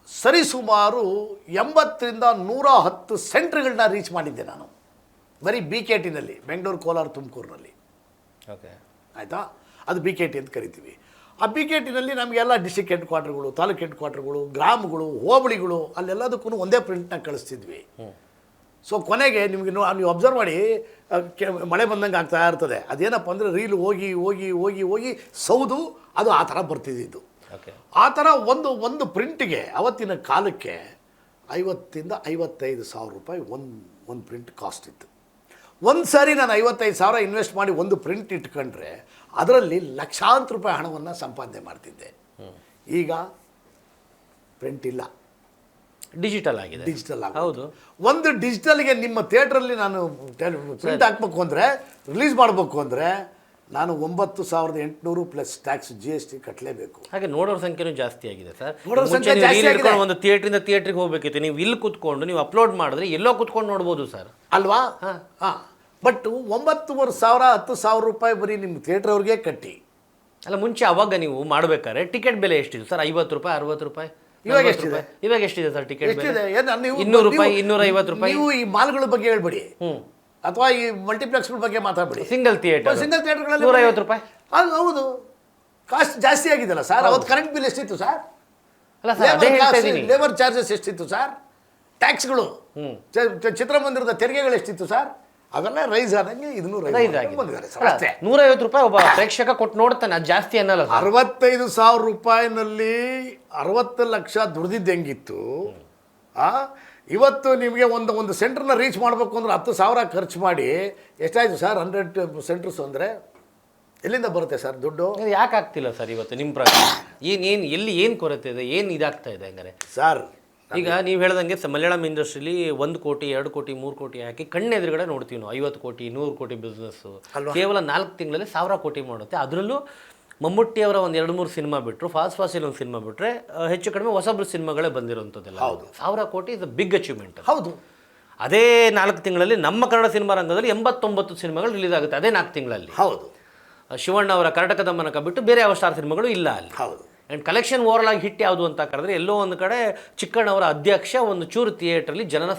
ಸರಿಸುಮಾರು 80ರಿಂದ 110 ಸೆಂಟ್ರ್ಗಳನ್ನ ರೀಚ್ ಮಾಡಿದ್ದೆ ನಾನು, ಬರೀ BKTನಲ್ಲಿ, ಬೆಂಗಳೂರು, ಕೋಲಾರ, ತುಮಕೂರಿನಲ್ಲಿ. ಓಕೆ, ಆಯಿತಾ? ಅದು BKT ಅಂತ ಕರಿತೀವಿ. ಆ BKTನಲ್ಲಿ ನಮಗೆಲ್ಲ ಡಿಸ್ಟ್ರಿಕ್ಟ್ ಹೆಡ್ ಕ್ವಾರ್ಟರ್ಗಳು, ತಾಲೂಕು ಹೆಡ್ ಕ್ವಾರ್ಟರ್ಗಳು, ಗ್ರಾಮಗಳು, ಹೋಬಳಿಗಳು ಅಲ್ಲೆಲ್ಲದಕ್ಕೂ ಒಂದೇ ಪ್ರಿಂಟ್ನ ಕಳಿಸ್ತಿದ್ವಿ. ಸೊ ಕೊನೆಗೆ ನೀವು ಅಬ್ಸರ್ವ್ ಮಾಡಿ, ಮಳೆ ಬಂದಂಗೆ ಆಗ್ತಾ ಇರ್ತದೆ. ಅದೇನಪ್ಪ ಅಂದರೆ ರೀಲ್ ಹೋಗಿ ಹೋಗಿ ಹೋಗಿ ಹೋಗಿ ಸೌದು ಅದು ಆ ಥರ ಬರ್ತಿದ್ದಿದ್ದು. ಆ ಥರ ಒಂದು ಪ್ರಿಂಟಿಗೆ ಅವತ್ತಿನ ಕಾಲಕ್ಕೆ 50,000 to 55,000 ರೂಪಾಯಿ ಒಂದು ಪ್ರಿಂಟ್ ಕಾಸ್ಟ್ ಇತ್ತು. ಒಂದು ಸಾರಿ ನಾನು 55,000 ಇನ್ವೆಸ್ಟ್ ಮಾಡಿ ಒಂದು ಪ್ರಿಂಟ್ ಇಟ್ಕೊಂಡ್ರೆ ಅದರಲ್ಲಿ ಲಕ್ಷಾಂತರ ರೂಪಾಯಿ ಹಣವನ್ನು ಸಂಪಾದನೆ ಮಾಡ್ತಿದ್ದೆ. ಈಗ ಪ್ರಿಂಟ್ ಇಲ್ಲ, ಡಿಜಿಟಲ್ ಆಗಿದೆ. ಹೌದು. ಒಂದು ಡಿಜಿಟಲ್ಗೆ ನಿಮ್ಮ ಥಿಯೇಟ್ರಲ್ಲಿ ನಾನು ಪ್ರಿಂಟ್ ಹಾಕ್ಬೇಕು ಅಂದರೆ, ರಿಲೀಸ್ ಮಾಡಬೇಕು ಅಂದರೆ ನಾನು 9,800 ಪ್ಲಸ್ ಟ್ಯಾಕ್ಸ್ GST ಕಟ್ಟಲೇಬೇಕು. ಹಾಗೆ ನೋಡೋರ ಸಂಖ್ಯೆನೂ ಜಾಸ್ತಿ ಆಗಿದೆ ಸರ್. ನೋಡೋರ ಸಂಖ್ಯೆ ಜಾಸ್ತಿ ಆಗಿದೆ. ಒಂದು ಥಿಯೇಟ್ರಿಂದ ಥಿಯೇಟ್ರಿಗೆ ಹೋಗ್ಬೇಕಿತ್ತು, ನೀವು ಇಲ್ಲಿ ಕೂತ್ಕೊಂಡು ನೀವು ಅಪ್ಲೋಡ್ ಮಾಡಿದ್ರೆ ಎಲ್ಲೋ ಕೂತ್ಕೊಂಡು ನೋಡ್ಬೋದು ಸರ್, ಅಲ್ವಾ? ಹಾಂ. ಬಟ್ 9,500 10,000 ರೂಪಾಯಿ ಬರೀ ನಿಮ್ಮ ಥಿಯೇಟ್ರ್ ಅವ್ರಿಗೆ ಕಟ್ಟಿ. ಅಲ್ಲ, ಮುಂಚೆ ಅವಾಗ ನೀವು ಮಾಡಬೇಕಾದ್ರೆ ಟಿಕೆಟ್ ಬೆಲೆ ಎಷ್ಟಿದೆ ಸರ್? 50 ರೂಪಾಯಿ, 60 ರೂಪಾಯಿ. ಇವಾಗ ಎಷ್ಟಿದೆ? ಇವಾಗ ಎಷ್ಟಿದೆ ಸರ್ ಟಿಕೆಟ್ ಬೆಲೆ? 200 ರೂಪಾಯಿ, 250 ರೂಪಾಯಿ. ನೀವು ಈ ಮಾಲ್ಗಳ ಬಗ್ಗೆ ಹೇಳ್ಬಿಡಿ, ಅಥವಾ ಈ ಮಲ್ಟಿಪ್ಲೆಕ್ಸ್ಗಳ ಬಗ್ಗೆ ಮಾತಾಡ್ಬಿಡಿ. ಸಿಂಗಲ್ ಥಿಯೇಟರ್ಗಳಲ್ಲಿ 150 ರೂಪಾಯಿ. ಹೌದು, ಕಾಸ್ಟ್ ಜಾಸ್ತಿ ಆಗಿದೆಲ್ಲ ಸರ್. ಅವತ್ತು ಕರೆಂಟ್ ಬಿಲ್ ಎಷ್ಟಿತ್ತು ಸರ್? ಅಲ್ಲ ಸರ್, ಅದೇ ಹೇಳ್ತಾ ಇದ್ದೀನಿ. ಲೇಬರ್ ಚಾರ್ಜಸ್ ಎಷ್ಟಿತ್ತು ಸರ್? ಟ್ಯಾಕ್ಸ್ಗಳು, ಚಿತ್ರಮಂದಿರದ ತೆರಿಗೆಗಳು ಎಷ್ಟಿತ್ತು ಸರ್? ಅವೆಲ್ಲ ರೈಸ್ ಆದಂಗೆ ಇದನ್ನು ರೈಸ್ ಬಂದಿದ್ದಾರೆ ಸರ್. ಅಷ್ಟೇ. 150 ರೂಪಾಯಿ ಒಬ್ಬ ಪ್ರೇಕ್ಷಕ ಕೊಟ್ಟು ನೋಡ್ತಾನೆ, ಅದು ಜಾಸ್ತಿ ಅನ್ನಲ್ಲ. 65,000 ರೂಪಾಯಿನಲ್ಲಿ 60 ಲಕ್ಷ ದುಡ್ದಿದ್ದು ಹೆಂಗಿತ್ತು? ಇವತ್ತು ನಿಮಗೆ ಒಂದು ಸೆಂಟ್ರನ್ನ ರೀಚ್ ಮಾಡಬೇಕು ಅಂದ್ರೆ 10,000 ಖರ್ಚು ಮಾಡಿ ಎಷ್ಟಾಯಿತು ಸರ್? 100 ಸೆಂಟ್ರಸ್ ಅಂದರೆ ಎಲ್ಲಿಂದ ಬರುತ್ತೆ ಸರ್ ದುಡ್ಡು? ಯಾಕೆ ಆಗ್ತಿಲ್ಲ ಸರ್ ಇವತ್ತು ನಿಮ್ಮ ಪ್ರಕಾರ? ಎಲ್ಲಿ ಕೊರತೆ ಇದೆ, ಏನು ಇದಾಗ್ತಾ ಇದೆ ಹಂಗಾರೆ ಸರ್? ಈಗ ನೀವು ಹೇಳ್ದಂಗೆ ಮಲಯಾಳಂ ಇಂಡಸ್ಟ್ರಿಲಿ 1 ಕೋಟಿ 2 ಕೋಟಿ 3 ಕೋಟಿ ಹಾಕಿ ಕಣ್ಣೆದುರುಗಡೆ ನೋಡ್ತೀವಿ ನಾವು. 50 ಕೋಟಿ 100 ಕೋಟಿ ಬಿಸ್ನೆಸ್ಸು ಕೇವಲ 4 ತಿಂಗಳಲ್ಲಿ 1,000 ಕೋಟಿ ಮಾಡುತ್ತೆ. ಅದರಲ್ಲೂ ಮಮ್ಮೂಟಿಯವರ ಒಂದು 2-3 ಸಿನಿಮಾ ಬಿಟ್ಟರು, ಫಾಸ್ಟ್ ಒಂದು ಸಿನಿಮಾ ಬಿಟ್ಟರೆ ಹೆಚ್ಚು ಕಡಿಮೆ ಹೊಸಬ್ರು ಸಿನಿಮಾಗಳೇ ಬಂದಿರೋಂಥದ್ದೆಲ್ಲ. ಹೌದು, 1,000 ಕೋಟಿ ಇಸ್ ಅ ಬಿಗ್ ಅಚೀವ್ಮೆಂಟ್. ಹೌದು. ಅದೇ 4 ತಿಂಗಳಲ್ಲಿ ನಮ್ಮ ಕನ್ನಡ ಸಿನಿಮಾ ರಂಗದಲ್ಲಿ 89 ಸಿನಿಮಾಗಳು ರಿಲೀಸ್ ಆಗುತ್ತೆ ಅದೇ 4 ತಿಂಗಳಲ್ಲಿ. ಹೌದು. ಶಿವಣ್ಣ ಅವರ ಕರ್ನಾಟಕ ದಮನಕ ಬಿಟ್ಟು ಬೇರೆ ಯಾವ ಸ್ಟಾರ್ ಸಿನಿಮಾಗಳು ಇಲ್ಲ ಅಲ್ಲಿ. ಹೌದು. ಆ್ಯಂಡ್ ಕಲೆಕ್ಷನ್ ಓವರ್ ಆಗಿ ಹಿಟ್ ಯಾವುದು ಅಂತ ಕರೆದ್ರೆ ಎಲ್ಲೋ ಒಂದು ಕಡೆ ಚಿಕ್ಕಣ್ಣವರ ಅಧ್ಯಕ್ಷ ಒಂದು ಚೂರು ಥಿಯೇಟ್ರಲ್ಲಿ ಜನನ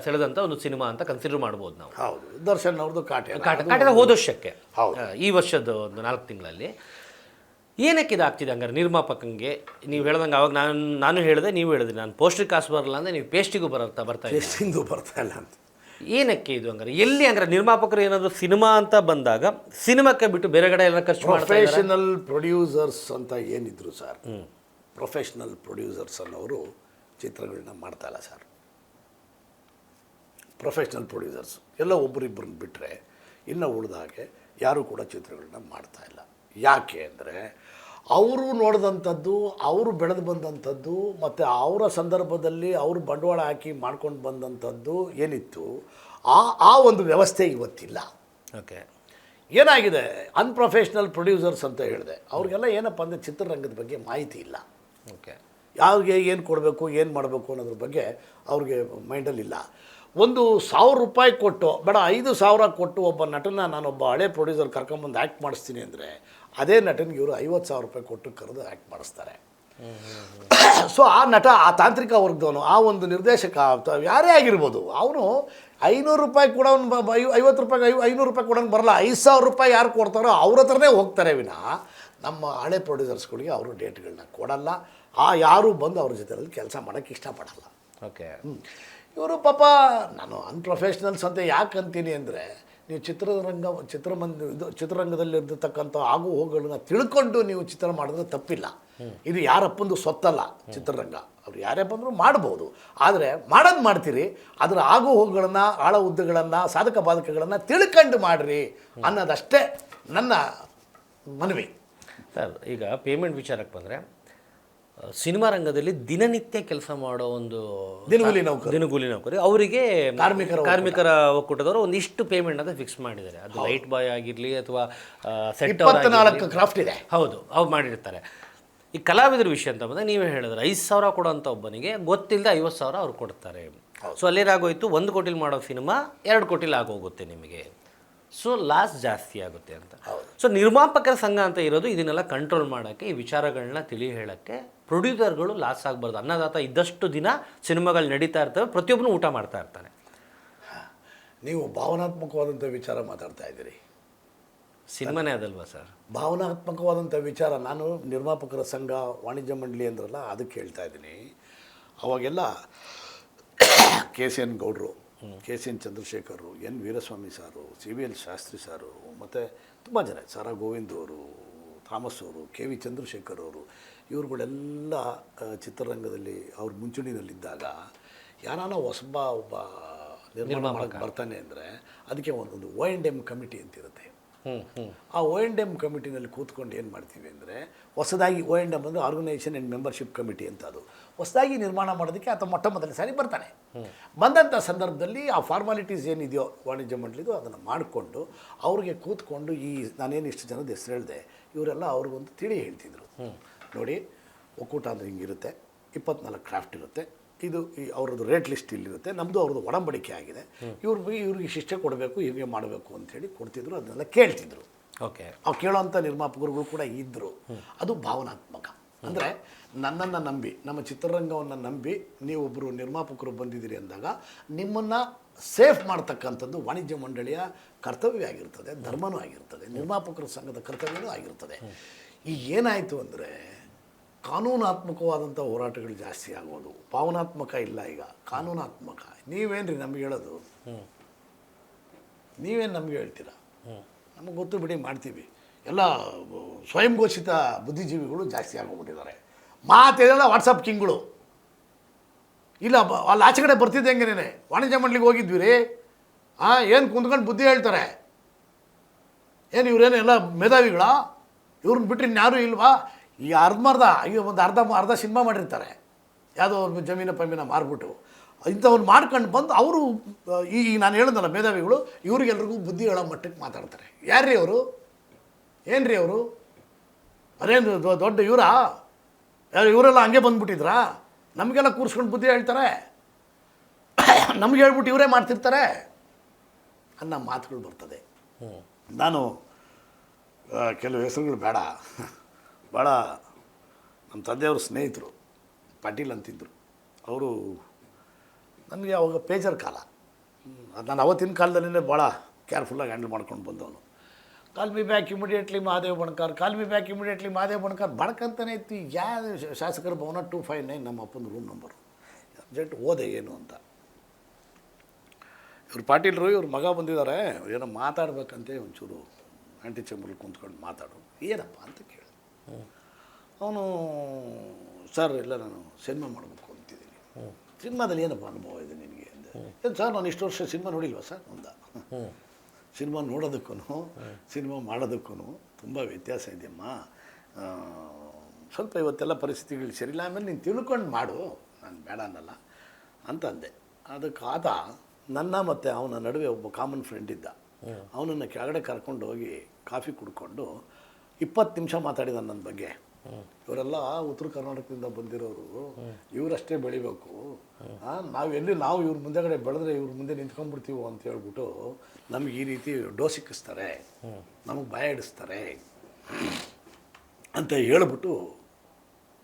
ಸೆಳೆದಂಥ ಒಂದು ಸಿನಿಮಾ ಅಂತ ಕನ್ಸಿಡರ್ ಮಾಡ್ಬೋದು ನಾವು. ಹೌದು. ದರ್ಶನ್ ಅವ್ರದ್ದು ಕಾಟದ ಹೋದ ವರ್ಷಕ್ಕೆ, ಈ ವರ್ಷದ ಒಂದು 4 ತಿಂಗಳಲ್ಲಿ ಏನಕ್ಕೆ ಇದಾಗ್ತಿದೆ ಹಂಗಾರೆ ನಿರ್ಮಾಪಕಂಗೆ? ನೀವು ಹೇಳ್ದಂಗೆ ಅವಾಗ ನಾನು ಹೇಳಿದೆ, ನೀವು ಹೇಳಿದ್ರಿ, ನಾನು ಪೋಸ್ಟ್ರಿಗೆ ಕಾಸು ಬರಲ್ಲ ಅಂದರೆ ನೀವು ಪೇಸ್ಟಿಗೂ ಬರ್ತಾ ಇಲ್ಲ ಅಂತ. ಏನಕ್ಕೆ ಇದು ಹಂಗಾರೆ? ಎಲ್ಲಿ ಹಂಗಾರೆ ನಿರ್ಮಾಪಕರು ಏನಾದರೂ ಸಿನಿಮಾ ಅಂತ ಬಂದಾಗ ಸಿನಿಮಾಕ್ಕೆ ಬಿಟ್ಟು ಬೇರೆ ಕಡೆ ಎಲ್ಲ ಖರ್ಚು ಮಾಡ್ತಾರೆ? ಪ್ರೊಫೆಷನಲ್ ಪ್ರೊಡ್ಯೂಸರ್ಸ್ ಅಂತ ಏನಿದ್ರು ಸರ್, ಪ್ರೊಫೆಷನಲ್ ಪ್ರೊಡ್ಯೂಸರ್ಸ್ ಅನ್ನೋರು ಚಿತ್ರಗಳನ್ನ ಮಾಡ್ತಾ ಇಲ್ಲ ಸರ್. ಪ್ರೊಫೆಷ್ನಲ್ ಪ್ರೊಡ್ಯೂಸರ್ಸ್ ಎಲ್ಲ ಒಬ್ಬರಿಬ್ಬರನ್ನ ಬಿಟ್ಟರೆ ಇನ್ನು ಉಳಿದ ಹಾಗೆ ಯಾರೂ ಕೂಡ ಚಿತ್ರಗಳನ್ನ ಮಾಡ್ತಾ ಇಲ್ಲ. ಯಾಕೆ ಅಂದರೆ ಅವರು ನೋಡಿದಂಥದ್ದು, ಅವರು ಬೆಳೆದು ಬಂದಂಥದ್ದು, ಮತ್ತು ಅವರ ಸಂದರ್ಭದಲ್ಲಿ ಅವರು ಬಂಡವಾಳ ಹಾಕಿ ಮಾಡ್ಕೊಂಡು ಬಂದಂಥದ್ದು ಏನಿತ್ತು, ಆ ಒಂದು ವ್ಯವಸ್ಥೆ ಇವತ್ತಿಲ್ಲ. ಓಕೆ. ಏನಾಗಿದೆ, ಅನ್ಪ್ರೊಫೆಷ್ನಲ್ ಪ್ರೊಡ್ಯೂಸರ್ಸ್ ಅಂತ ಹೇಳಿದೆ, ಅವ್ರಿಗೆಲ್ಲ ಏನಪ್ಪ ಅಂದರೆ ಚಿತ್ರರಂಗದ ಬಗ್ಗೆ ಮಾಹಿತಿ ಇಲ್ಲ. ಓಕೆ. ಯಾರಿಗೆ ಏನು ಕೊಡಬೇಕು, ಏನು ಮಾಡಬೇಕು ಅನ್ನೋದ್ರ ಬಗ್ಗೆ ಅವ್ರಿಗೆ ಮೈಂಡಲ್ಲಿಲ್ಲ. 1,000 ರೂಪಾಯಿ ಕೊಟ್ಟು, ಬೇಡ 5,000 ಕೊಟ್ಟು ಒಬ್ಬ ನಟನ ನಾನೊಬ್ಬ ಹಳೆ ಪ್ರೊಡ್ಯೂಸರ್ ಕರ್ಕೊಂಬಂದು ಆ್ಯಕ್ಟ್ ಮಾಡಿಸ್ತೀನಿ ಅಂದರೆ ಅದೇ ನಟನಿಗೆ ಇವರು 50,000 ರೂಪಾಯಿ ಕೊಟ್ಟು ಕರೆದು ಆ್ಯಕ್ಟ್ ಮಾಡಿಸ್ತಾರೆ. ಸೊ ಆ ನಟ, ಆ ತಾಂತ್ರಿಕ ವರ್ಗದವನು, ಆ ಒಂದು ನಿರ್ದೇಶಕ ಯಾರೇ ಆಗಿರ್ಬೋದು, ಅವನು 500 ರೂಪಾಯಿ ಕೂಡ 50 ರೂಪಾಯಿ 500 ರೂಪಾಯಿ ಕೊಡೋನು ಬರಲ್ಲ. 5,000 ರೂಪಾಯಿ ಯಾರು ಕೊಡ್ತಾರೋ ಅವ್ರ ಹತ್ರನೇ ಹೋಗ್ತಾರೆ ವಿನಃ ನಮ್ಮ ಹಳೆ ಪ್ರೊಡ್ಯೂಸರ್ಸ್ಗಳಿಗೆ ಅವರು ಡೇಟ್ಗಳನ್ನ ಕೊಡಲ್ಲ. ಯಾರೂ ಬಂದು ಅವ್ರ ಜೊತೆಯಲ್ಲಿ ಕೆಲಸ ಮಾಡೋಕ್ಕೆ ಇಷ್ಟಪಡಲ್ಲ. ಓಕೆ. ಇವರು ಪಾಪ, ನಾನು ಅನ್ಪ್ರೊಫೆಷ್ನಲ್ಸ್ ಅಂತ ಯಾಕೆ ಅಂತೀನಿ ಅಂದರೆ, ನೀವು ಚಿತ್ರರಂಗದಲ್ಲಿರ್ತಕ್ಕಂಥ ಆಗು ಹೋಗುಗಳನ್ನ ತಿಳ್ಕೊಂಡು ನೀವು ಚಿತ್ರ ಮಾಡಿದ್ರೆ ತಪ್ಪಿಲ್ಲ. ಇದು ಯಾರಪ್ಪಂದು ಸೊತ್ತಲ್ಲ ಚಿತ್ರರಂಗ. ಅವ್ರು ಯಾರೇ ಬಂದರೂ ಮಾಡ್ಬೋದು. ಆದರೆ ಮಾಡೋದು ಮಾಡ್ತೀರಿ, ಅದರ ಆಗು ಹೋಗುಗಳನ್ನು, ಆಳ ಹುದ್ದೆಗಳನ್ನು, ಸಾಧಕ ಬಾಧಕಗಳನ್ನು ತಿಳ್ಕೊಂಡು ಮಾಡಿರಿ ಅನ್ನೋದಷ್ಟೇ ನನ್ನ ಮನವಿ. ಸರ್, ಈಗ ಪೇಮೆಂಟ್ ವಿಚಾರಕ್ಕೆ ಬಂದರೆ, ಸಿನಿಮಾ ರಂಗದಲ್ಲಿ ದಿನನಿತ್ಯ ಕೆಲಸ ಮಾಡೋ ಒಂದು ದಿನಗೂಲಿ ನೌಕರಿ ಅವರಿಗೆ ಕಾರ್ಮಿಕರ ಒಕ್ಕೂಟದವರು ಒಂದಿಷ್ಟು ಪೇಮೆಂಟ್ ಅಂತ ಫಿಕ್ಸ್ ಮಾಡಿದ್ದಾರೆ. ಅದು ಲೈಟ್ ಬಾಯ್ ಆಗಿರಲಿ ಅಥವಾ ಸೆಟ್ 24 ಕ್ರಾಫ್ಟ್ ಇದೆ. ಹೌದು, ಅವ್ರು ಮಾಡಿರ್ತಾರೆ. ಈ ಕಲಾವಿದರ ವಿಷಯ ಅಂತ ಬಂದಾಗ ನೀವೇ ಹೇಳಿದ್ರೆ 5,000 ಕೊಡೋಂಥ ಒಬ್ಬನಿಗೆ ಗೊತ್ತಿಲ್ಲದೆ 50,000 ಅವ್ರು ಕೊಡ್ತಾರೆ. ಸೊ ಅಲ್ಲೇನಾಗೋಯ್ತು, 1 ಕೋಟಿಲಿ ಮಾಡೋ ಸಿನಿಮಾ 2 ಕೋಟಿಲಿ ಆಗೋಗುತ್ತೆ ನಿಮಗೆ. ಸೊ ಲಾಸ್ ಜಾಸ್ತಿ ಆಗುತ್ತೆ ಅಂತ. ಸೊ ನಿರ್ಮಾಪಕರ ಸಂಘ ಅಂತ ಇರೋದು ಇದನ್ನೆಲ್ಲ ಕಂಟ್ರೋಲ್ ಮಾಡೋಕ್ಕೆ, ಈ ವಿಚಾರಗಳನ್ನ ತಿಳಿ ಹೇಳೋಕ್ಕೆ. ಪ್ರೊಡ್ಯೂಸರ್ಗಳು ಲಾಸ್ ಆಗಬಾರ್ದು. ಅನ್ನದಾತ ಇದ್ದಷ್ಟು ದಿನ ಸಿನಿಮಾಗಳು ನಡೀತಾ ಇರ್ತವೆ, ಪ್ರತಿಯೊಬ್ಬನು ಊಟ ಮಾಡ್ತಾ ಇರ್ತಾನೆ. ನೀವು ಭಾವನಾತ್ಮಕವಾದಂಥ ವಿಚಾರ ಮಾತಾಡ್ತಾ ಇದ್ದೀರಿ. ಸಿನಿಮಾನೇ ಅದಲ್ವಾ ಸರ್? ಭಾವನಾತ್ಮಕವಾದಂಥ ವಿಚಾರ. ನಾನು ನಿರ್ಮಾಪಕರ ಸಂಘ, ವಾಣಿಜ್ಯ ಮಂಡಳಿ ಅಂದ್ರಲ್ಲ, ಅದಕ್ಕೆ ಹೇಳ್ತಾ ಇದ್ದೀನಿ. ಅವಾಗೆಲ್ಲ KCN ಗೌಡರು, KCN ಚಂದ್ರಶೇಖರು, N ವೀರಸ್ವಾಮಿ ಸಾರು, CVL ಶಾಸ್ತ್ರಿ ಸಾರು, ಮತ್ತು ತುಂಬ ಜನ, ಸಾರಾ ಗೋವಿಂದ್ ಅವರು, ಥಾಮಸ್ ಅವರು, KV ಚಂದ್ರಶೇಖರ್ ಅವರು, ಇವ್ರುಗಳೆಲ್ಲ ಚಿತ್ರರಂಗದಲ್ಲಿ ಅವ್ರ ಮುಂಚೂಣಿನಲ್ಲಿದ್ದಾಗ ಯಾರಾನ ಒಬ್ಬ ನಿರ್ಮಾಣ ಮಾಡಕ್ಕೆ ಬರ್ತಾನೆ ಅಂದರೆ ಅದಕ್ಕೆ ಒಂದು O&M ಕಮಿಟಿ ಅಂತಿರುತ್ತೆ. ಆ O&M ಕಮಿಟಿನಲ್ಲಿ ಕೂತ್ಕೊಂಡು ಏನು ಮಾಡ್ತೀವಿ ಅಂದರೆ, ಹೊಸದಾಗಿ O&M ಅಂದರೆ ಆರ್ಗನೈಸೇಷನ್ ಆ್ಯಂಡ್ ಮೆಂಬರ್ಶಿಪ್ ಕಮಿಟಿ ಅಂತ. ಅದು ಹೊಸದಾಗಿ ನಿರ್ಮಾಣ ಮಾಡೋದಕ್ಕೆ ಆತ ಮೊದಲ ಸಾರಿ ಬರ್ತಾನೆ. ಬಂದಂಥ ಸಂದರ್ಭದಲ್ಲಿ ಆ ಫಾರ್ಮಾಲಿಟೀಸ್ ಏನಿದೆಯೋ ವಾಣಿಜ್ಯ ಮಂಡಳಿದು ಅದನ್ನು ಮಾಡಿಕೊಂಡು ಅವ್ರಿಗೆ ಕೂತ್ಕೊಂಡು, ನಾನೇನು ಇಷ್ಟು ಜನದ ಹೆಸರು ಹೇಳಿದೆ, ಇವರೆಲ್ಲ ಅವ್ರಿಗೊಂದು ತಿಳಿ ಹೇಳ್ತಿದ್ರು. ನೋಡಿ, ಒಕ್ಕೂಟ ಅಂದರೆ ಹಿಂಗಿರುತ್ತೆ, 24 ಕ್ರಾಫ್ಟ್ ಇರುತ್ತೆ, ಇದು ಅವ್ರದ್ದು ರೇಟ್ ಲಿಸ್ಟ್ ಇಲ್ಲಿರುತ್ತೆ, ನಮ್ಮದು ಅವ್ರದ್ದು ಒಡಂಬಡಿಕೆ ಆಗಿದೆ, ಇವ್ರಿಗೆ ಶಿಕ್ಷೆ ಕೊಡಬೇಕು, ಹೀಗೆ ಮಾಡಬೇಕು ಅಂಥೇಳಿ ಕೊಡ್ತಿದ್ರು. ಅದನ್ನೆಲ್ಲ ಕೇಳ್ತಿದ್ರು. ಓಕೆ. ಅವ್ರು ಕೇಳೋವಂಥ ನಿರ್ಮಾಪಕರುಗಳು ಕೂಡ ಇದ್ದರು. ಅದು ಭಾವನಾತ್ಮಕ. ಅಂದರೆ ನನ್ನನ್ನು ನಂಬಿ, ನಮ್ಮ ಚಿತ್ರರಂಗವನ್ನು ನಂಬಿ ನೀವೊಬ್ಬರು ನಿರ್ಮಾಪಕರು ಬಂದಿದ್ದೀರಿ ಅಂದಾಗ ನಿಮ್ಮನ್ನು ಸೇಫ್ ಮಾಡ್ತಕ್ಕಂಥದ್ದು ವಾಣಿಜ್ಯ ಮಂಡಳಿಯ ಕರ್ತವ್ಯ ಆಗಿರ್ತದೆ, ಧರ್ಮನೂ ಆಗಿರ್ತದೆ, ನಿರ್ಮಾಪಕರ ಸಂಘದ ಕರ್ತವ್ಯವೂ ಆಗಿರ್ತದೆ. ಈಗ ಏನಾಯಿತು ಅಂದರೆ, ಕಾನೂನಾತ್ಮಕವಾದಂಥ ಹೋರಾಟಗಳು ಜಾಸ್ತಿ ಆಗೋದು. ಭಾವನಾತ್ಮಕ ಇಲ್ಲ, ಈಗ ಕಾನೂನಾತ್ಮಕ. ನೀವೇನು ರೀ ನಮಗೆ ಹೇಳೋದು? ನೀವೇನು ನಮಗೆ ಹೇಳ್ತೀರಾ? ನಮಗೆ ಗೊತ್ತು ಬಿಡಿ, ಮಾಡ್ತೀವಿ. ಎಲ್ಲ ಸ್ವಯಂ ಘೋಷಿತ ಬುದ್ಧಿಜೀವಿಗಳು ಜಾಸ್ತಿ ಆಗೋಗ್ಬಿಟ್ಟಿದ್ದಾರೆ. ಮಾತೆಲ್ಲ ವಾಟ್ಸಪ್ ಕಿಂಗ್ಗಳು. ಇಲ್ಲ, ಅಲ್ಲಿ ಆಚೆ ಕಡೆ ಬರ್ತಿದ್ದೆ ಹೆಂಗೇನೆ ವಾಣಿಜ್ಯ ಮಂಡಳಿಗೆ ಹೋಗಿದ್ವಿ ರೀ, ಏನು ಕುಂತ್ಕೊಂಡು ಬುದ್ಧಿ ಹೇಳ್ತಾರೆ. ಏನು ಇವರೇನು ಎಲ್ಲ ಮೇಧಾವಿಗಳ? ಇವ್ರನ್ನ ಬಿಟ್ಟರೆ ಇನ್ಯಾರೂ ಇಲ್ವಾ? ಈ ಒಂದು ಅರ್ಧ ಸಿನಿಮಾ ಮಾಡಿರ್ತಾರೆ, ಯಾವುದೋ ಜಮೀನ ಪಮೀನ ಮಾರ್ಬಿಟ್ಟು. ಇಂಥವ್ರು ಮಾಡ್ಕೊಂಡು ಬಂದು ಅವರು ಈ ನಾನು ಹೇಳಿದ್ನಲ್ಲ ಮೇಧಾವಿಗಳು, ಇವ್ರಿಗೆಲ್ರಿಗೂ ಬುದ್ಧಿ ಹೇಳೋ ಮಟ್ಟಕ್ಕೆ ಮಾತಾಡ್ತಾರೆ. ಯಾರ್ರೀ ಅವರು? ಏನು ರೀ ಅವರು? ಅದೇನು ದೊಡ್ಡ ಇವರೆಲ್ಲ ಹಂಗೆ ಬಂದುಬಿಟ್ಟಿದ್ರಾ? ನಮಗೆಲ್ಲ ಕೂರಿಸ್ಕೊಂಡು ಬುದ್ಧಿ ಹೇಳ್ತಾರೆ, ನಮ್ಗೆ ಹೇಳ್ಬಿಟ್ಟು ಇವರೇ ಮಾಡ್ತಿರ್ತಾರೆ ಅನ್ನೋ ಮಾತುಗಳು ಬರ್ತದೆ. ನಾನು ಕೆಲವು ಹೆಸರುಗಳು ಭಾಳ ನಮ್ಮ ತಂದೆಯವ್ರ ಸ್ನೇಹಿತರು ಪಾಟೀಲ್ ಅಂತಿದ್ದರು. ಅವರು ನನಗೆ ಅವಾಗ ಪೇಜರ್ ಕಾಲ, ನಾನು ಅವತ್ತಿನ ಕಾಲದಲ್ಲೇ ಭಾಳ ಕೇರ್ಫುಲ್ಲಾಗಿ ಹ್ಯಾಂಡಲ್ ಮಾಡ್ಕೊಂಡು ಬಂದವನು. Call me back immediately Mahadev Banakar, call me back immediately Mahadev Banakar ಬಣಕಂತಾನೆ ಇತ್ತು. ಶಾಸಕರ ಭವನ 259 ನಮ್ಮ ಅಪ್ಪನ ರೂಮ್ ನಂಬರು. ಅರ್ಜೆಂಟ್ ಓದೆ ಏನು ಅಂತ. ಇವ್ರು ಪಾಟೀಲ್ರು, ಇವ್ರ ಮಗ ಬಂದಿದ್ದಾರೆ, ಏನೋ ಮಾತಾಡ್ಬೇಕಂತೆ, ಒಂಚೂರು ಆಂಟಿ ಚೇಂಬರ್ಲಿ ಕುಂತ್ಕೊಂಡು ಮಾತಾಡು. ಏನಪ್ಪ ಅಂತ ಕೇಳಿದೆ. ಅವನು, ಸರ್ ಇಲ್ಲ, ನಾನು ಸಿನಿಮಾ ಮಾಡಬೇಕು ಅಂತಿದ್ದೀನಿ. ಸಿನಿಮಾದಲ್ಲಿ ಏನಪ್ಪ ಅನುಭವ ಇದೆ ನಿನಗೆ ಅಂದೆ. ಏನು ಸರ್, ನಾನು ಇಷ್ಟು ವರ್ಷ ಸಿನಿಮಾ ನೋಡಿಲ್ವ ಸರ್ ಅಂದ. ಸಿನಿಮಾ ನೋಡೋದಕ್ಕೂ ಸಿನಿಮಾ ಮಾಡೋದಕ್ಕೂ ತುಂಬ ವ್ಯತ್ಯಾಸ ಇದೆಯಮ್ಮ. ಸ್ವಲ್ಪ ಇವತ್ತೆಲ್ಲ ಪರಿಸ್ಥಿತಿಗಳು ಸರಿಯಿಲ್ಲ, ಆಮೇಲೆ ನೀನು ತಿಳ್ಕೊಂಡು ಮಾಡು, ನಾನು ಬೇಡ ಅನ್ನಲ್ಲ ಅಂತಂದೆ. ಅದಕ್ಕೆ ಆತ ನನ್ನ ಮತ್ತು ಅವನ ನಡುವೆ ಒಬ್ಬ ಕಾಮನ್ ಫ್ರೆಂಡ್ ಇದ್ದ. ಅವನನ್ನು ಕೆಳಗಡೆ ಕರ್ಕೊಂಡು ಹೋಗಿ ಕಾಫಿ ಕುಡ್ಕೊಂಡು 20 ನಿಮಿಷ ಮಾತಾಡಿದ ನನ್ನ ಬಗ್ಗೆ. ಇವರೆಲ್ಲ ಉತ್ತರ ಕರ್ನಾಟಕದಿಂದ ಬಂದಿರೋರು, ಇವರಷ್ಟೇ ಬೆಳಿಬೇಕು, ನಾವು ಇವ್ರ ಮುಂದೆಗಡೆ ಬೆಳೆದ್ರೆ ಇವ್ರ ಮುಂದೆ ನಿಂತ್ಕೊಂಡ್ಬಿಡ್ತೀವೋ ಅಂತ ಹೇಳ್ಬಿಟ್ಟು ನಮಗೆ ಈ ರೀತಿ ಡೋಸಿಕ್ಕಿಸ್ತಾರೆ, ನಮಗೆ ಭಯ ಹಿಡಿಸ್ತಾರೆ ಅಂತ ಹೇಳ್ಬಿಟ್ಟು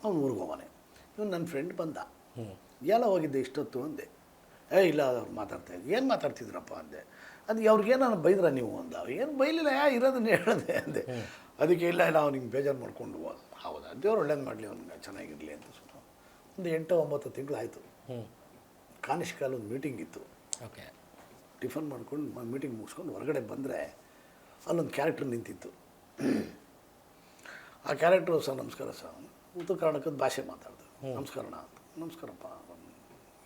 ಅವ್ನು ಊರಿಗೆ ಹೋಗೋನೆ. ಇವನು ನನ್ನ ಫ್ರೆಂಡ್ ಬಂದ, ಎಲ್ಲ ಹೋಗಿದ್ದೆ ಇಷ್ಟೊತ್ತು ಅಂದೆ. ಇಲ್ಲ ಅವ್ರು ಮಾತಾಡ್ತಾಯಿದ್ರು. ಏನು ಮಾತಾಡ್ತಿದ್ರಪ್ಪ ಅಂದೆ. ಅದು ಅವ್ರಿಗೇನಾರು ಬೈದ್ರ ನೀವು ಅಂದ. ಏನು ಬೈಲಿಲ್ಲ, ಇರೋದನ್ನ ಹೇಳಿದೆ ಅಂದೆ. ಅದಕ್ಕೆ ಇಲ್ಲ ಅವ್ನಿಗೆ ಬೇಜಾರು ಮಾಡ್ಕೊಂಡು ಹೌದಾ, ದೇವ್ರು ಒಳ್ಳೇದು ಮಾಡಲಿ, ಅವ್ನಿಗೆ ಚೆನ್ನಾಗಿರಲಿ ಅಂತ ಸುಮ್ಮನೆ. ಒಂದು 8-9 ತಿಂಗಳಾಯಿತು. ಕಾನಿಷ್ಕಾಲ ಒಂದು ಮೀಟಿಂಗ್ ಇತ್ತು. ಓಕೆ. ಟಿಫನ್ ಮಾಡ್ಕೊಂಡು ಮೀಟಿಂಗ್ ಮುಗಿಸ್ಕೊಂಡು ಹೊರಗಡೆ ಬಂದರೆ ಅಲ್ಲೊಂದು ಕ್ಯಾರೆಕ್ಟರ್ ನಿಂತಿತ್ತು. ಆ ಕ್ಯಾರೆಕ್ಟ್ರು ಸರ್ ನಮಸ್ಕಾರ ಸರ್, ಉತ್ತರ ಕರ್ನಾಟಕದ ಭಾಷೆ ಮಾತಾಡ್ದೆ. ನಮಸ್ಕಾರಣ್ಣ ಅಂತ. ನಮಸ್ಕಾರಪ್ಪ.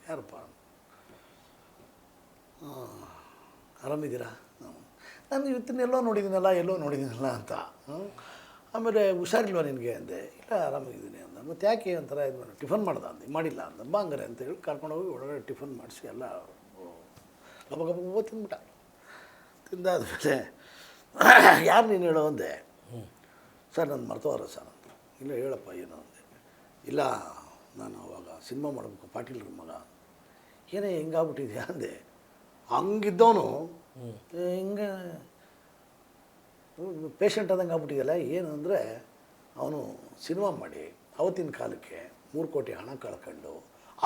ಯಾರಪ್ಪ? ಆರಾಮಿದ್ದೀರಾ? ನಾನು ಇವತ್ತಿನೆಲ್ಲೋ ನೋಡಿದ್ದೀನಲ್ಲ ಅಂತ. ಆಮೇಲೆ ಹುಷಾರಿಲ್ವ ನಿನಗೆ ಅಂದೆ. ಇಲ್ಲ ಆರಾಮಾಗಿದ್ದೀನಿ ಅಂದ. ಮತ್ತು ಯಾಕೆ ಒಂಥರ ಇದು ಮಾಡಿ ಟಿಫನ್ ಮಾಡ್ದ ಅಂದೆ. ಮಾಡಿಲ್ಲ ಅಂದ. ಬಾಂಗರೆ ಅಂತೇಳಿ ಕರ್ಕೊಂಡೋಗಿ ಒಳಗಡೆ ಟಿಫನ್ ಮಾಡಿಸಿ ಎಲ್ಲ ಗಬ ಗಬ ತಿಂದ್ಬಿಟ್ಟ. ತಿಂದಾದ್ಮೇಲೆ ಯಾರು ನೀನು ಹೇಳೋ ಅಂದೆ. ಸರ್ ನಾನು ಮರ್ತೋರ ಸರ್ ಅಂತ. ಇಲ್ಲ ಹೇಳಪ್ಪ ಏನು ಅಂದೆ. ಇಲ್ಲ ನಾನು ಅವಾಗ ಸಿನಿಮಾ ಮಾಡಬೇಕು, ಪಾಟೀಲ್ರ ಮಗ. ಏನೇ ಹೆಂಗಾಗ್ಬಿಟ್ಟಿದ್ಯಾ ಅಂದೆ. ಹಂಗಿದ್ದವನು ಹಿಂಗೆ ಪೇಷಂಟ್ ಆದಂಗೆ ಆಗ್ಬಿಟ್ಟಿದೆಯಲ್ಲ. ಏನು ಅಂದರೆ ಅವನು ಸಿನಿಮಾ ಮಾಡಿ ಅವತ್ತಿನ ಕಾಲಕ್ಕೆ 3 ಕೋಟಿ ಹಣ ಕಳ್ಕೊಂಡು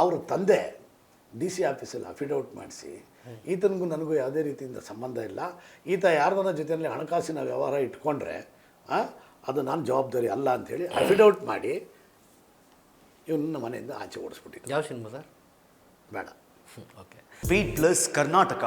ಅವ್ರ ತಂದೆ DC ಆಫೀಸಲ್ಲಿ ಅಫಿಡೌಟ್ ಮಾಡಿಸಿ ಈತನಿಗೂ ನನಗೂ ಯಾವುದೇ ರೀತಿಯಿಂದ ಸಂಬಂಧ ಇಲ್ಲ, ಈತ ಯಾರ್ದನ ಜೊತೆಯಲ್ಲಿ ಹಣಕಾಸಿನ ವ್ಯವಹಾರ ಇಟ್ಕೊಂಡ್ರೆ ಅದು ನಾನು ಜವಾಬ್ದಾರಿ ಅಲ್ಲ ಅಂಥೇಳಿ ಅಫಿಡೌಟ್ ಮಾಡಿ ಇವನ್ನ ಮನೆಯಿಂದ ಆಚೆ ಓಡಿಸ್ಬಿಟ್ಟಿದ್ದೆ. ಯಾವ ಸಿನಿಮಾ ಸರ್? ಬೇಡ. ಓಕೆ. Speed plus Karnataka.